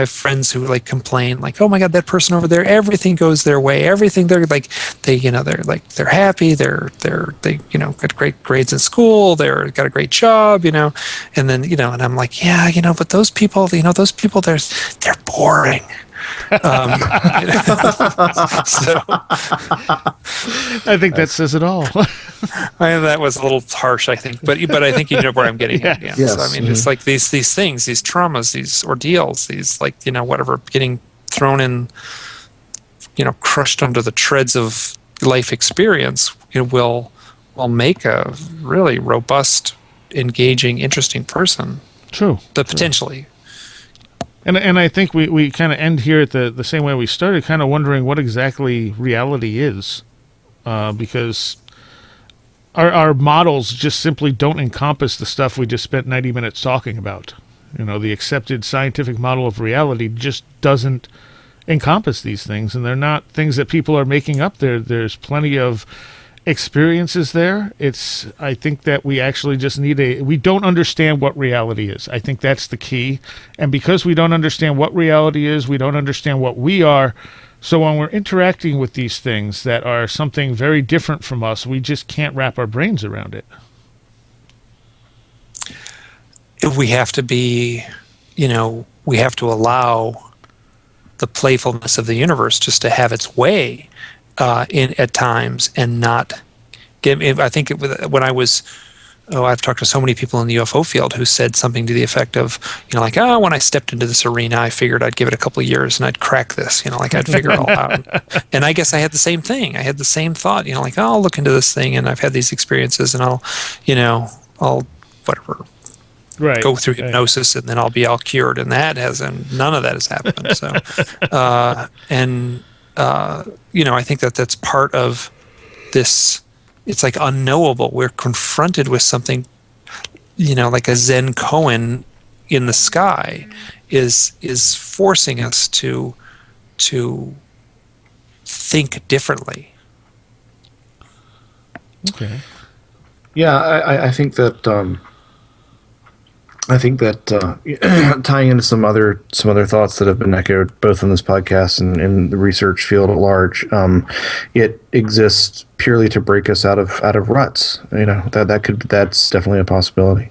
[SPEAKER 4] friends who like complain, like, oh my God, that person over there, everything goes their way. Everything they're happy. They got great grades in school. They're got a great job, and then, and I'm like, yeah, but those people, they're boring. So
[SPEAKER 2] I think that says it all.
[SPEAKER 4] that was a little harsh, I think, but I think you know where I'm getting at. Yeah.
[SPEAKER 3] Yes.
[SPEAKER 4] So I mean, it's like these things, these traumas, these ordeals, these whatever, getting thrown in, crushed under the treads of life experience, will make a really robust, engaging, interesting person.
[SPEAKER 2] True.
[SPEAKER 4] Potentially.
[SPEAKER 2] And I think we kind of end here at the same way we started, kind of wondering what exactly reality is, because our models just simply don't encompass the stuff we just spent 90 minutes talking about. The accepted scientific model of reality just doesn't encompass these things, and they're not things that people are making up. There's plenty of experiences there. I think that we actually just we don't understand what reality is. I think that's the key. And because we don't understand what reality is, we don't understand what we are. So when we're interacting with these things that are something very different from us, we just can't wrap our brains around it.
[SPEAKER 4] We have to be, we have to allow the playfulness of the universe just to have its way at times, and not get. I think when I was, I've talked to so many people in the UFO field who said something to the effect of, when I stepped into this arena, I figured I'd give it a couple of years and I'd crack this, I'd figure it all out. And I guess I had the same thing. I had the same thought, I'll look into this thing, and I've had these experiences, and I'll whatever.
[SPEAKER 2] Right.
[SPEAKER 4] Go through hypnosis, and then I'll be all cured. And none of that has happened. So, I think that's part of this. It's like unknowable. We're confronted with something, like a Zen koan in the sky is forcing us to think differently.
[SPEAKER 2] Okay.
[SPEAKER 3] Yeah, I think that tying into some other thoughts that have been echoed both in this podcast and in the research field at large, it exists purely to break us out of ruts. That's definitely a possibility.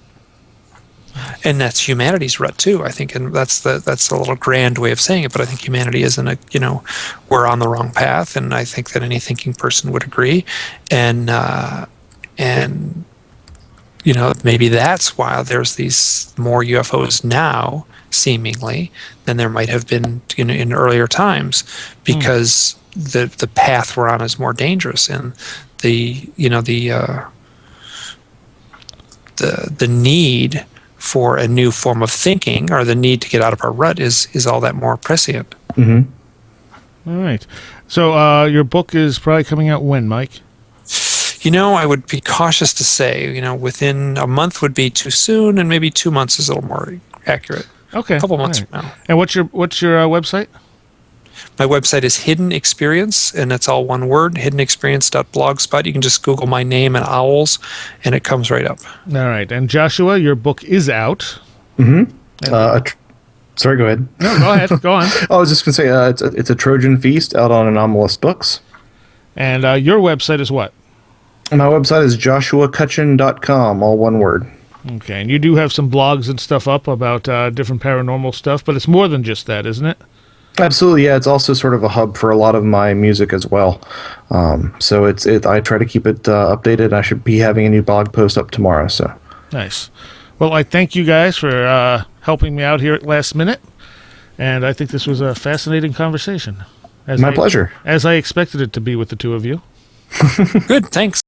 [SPEAKER 4] And that's humanity's rut too, I think, and that's a little grand way of saying it, but I think humanity isn't we're on the wrong path, and I think that any thinking person would agree, and maybe that's why there's these more UFOs now, seemingly, than there might have been in earlier times, because the path we're on is more dangerous, and the need for a new form of thinking, or the need to get out of our rut, is all that more prescient.
[SPEAKER 3] Mm-hmm.
[SPEAKER 2] All right. So your book is probably coming out when, Mike?
[SPEAKER 4] I would be cautious to say, within a month would be too soon, and maybe 2 months is a little more accurate.
[SPEAKER 2] Okay.
[SPEAKER 4] A couple months
[SPEAKER 2] right.
[SPEAKER 4] from now.
[SPEAKER 2] And what's your website?
[SPEAKER 4] My website is Hidden Experience, and that's all one word, hiddenexperience.blogspot. You can just Google my name and owls, and it comes right up.
[SPEAKER 2] All right. And Joshua, your book is out.
[SPEAKER 3] Mm-hmm. Sorry, go ahead.
[SPEAKER 2] No, go ahead. Go on.
[SPEAKER 3] I was just going to say it's a Trojan Feast out on Anomalous Books.
[SPEAKER 2] And your website is what?
[SPEAKER 3] My website is joshuacutchin.com, all one word.
[SPEAKER 2] Okay, and you do have some blogs and stuff up about different paranormal stuff, but it's more than just that, isn't it?
[SPEAKER 3] Absolutely, yeah. It's also sort of a hub for a lot of my music as well. So I try to keep it updated. I should be having a new blog post up tomorrow. So
[SPEAKER 2] nice. Well, I thank you guys for helping me out here at last minute, and I think this was a fascinating conversation.
[SPEAKER 3] My pleasure.
[SPEAKER 2] As I expected it to be with the two of you.
[SPEAKER 4] Good, thanks.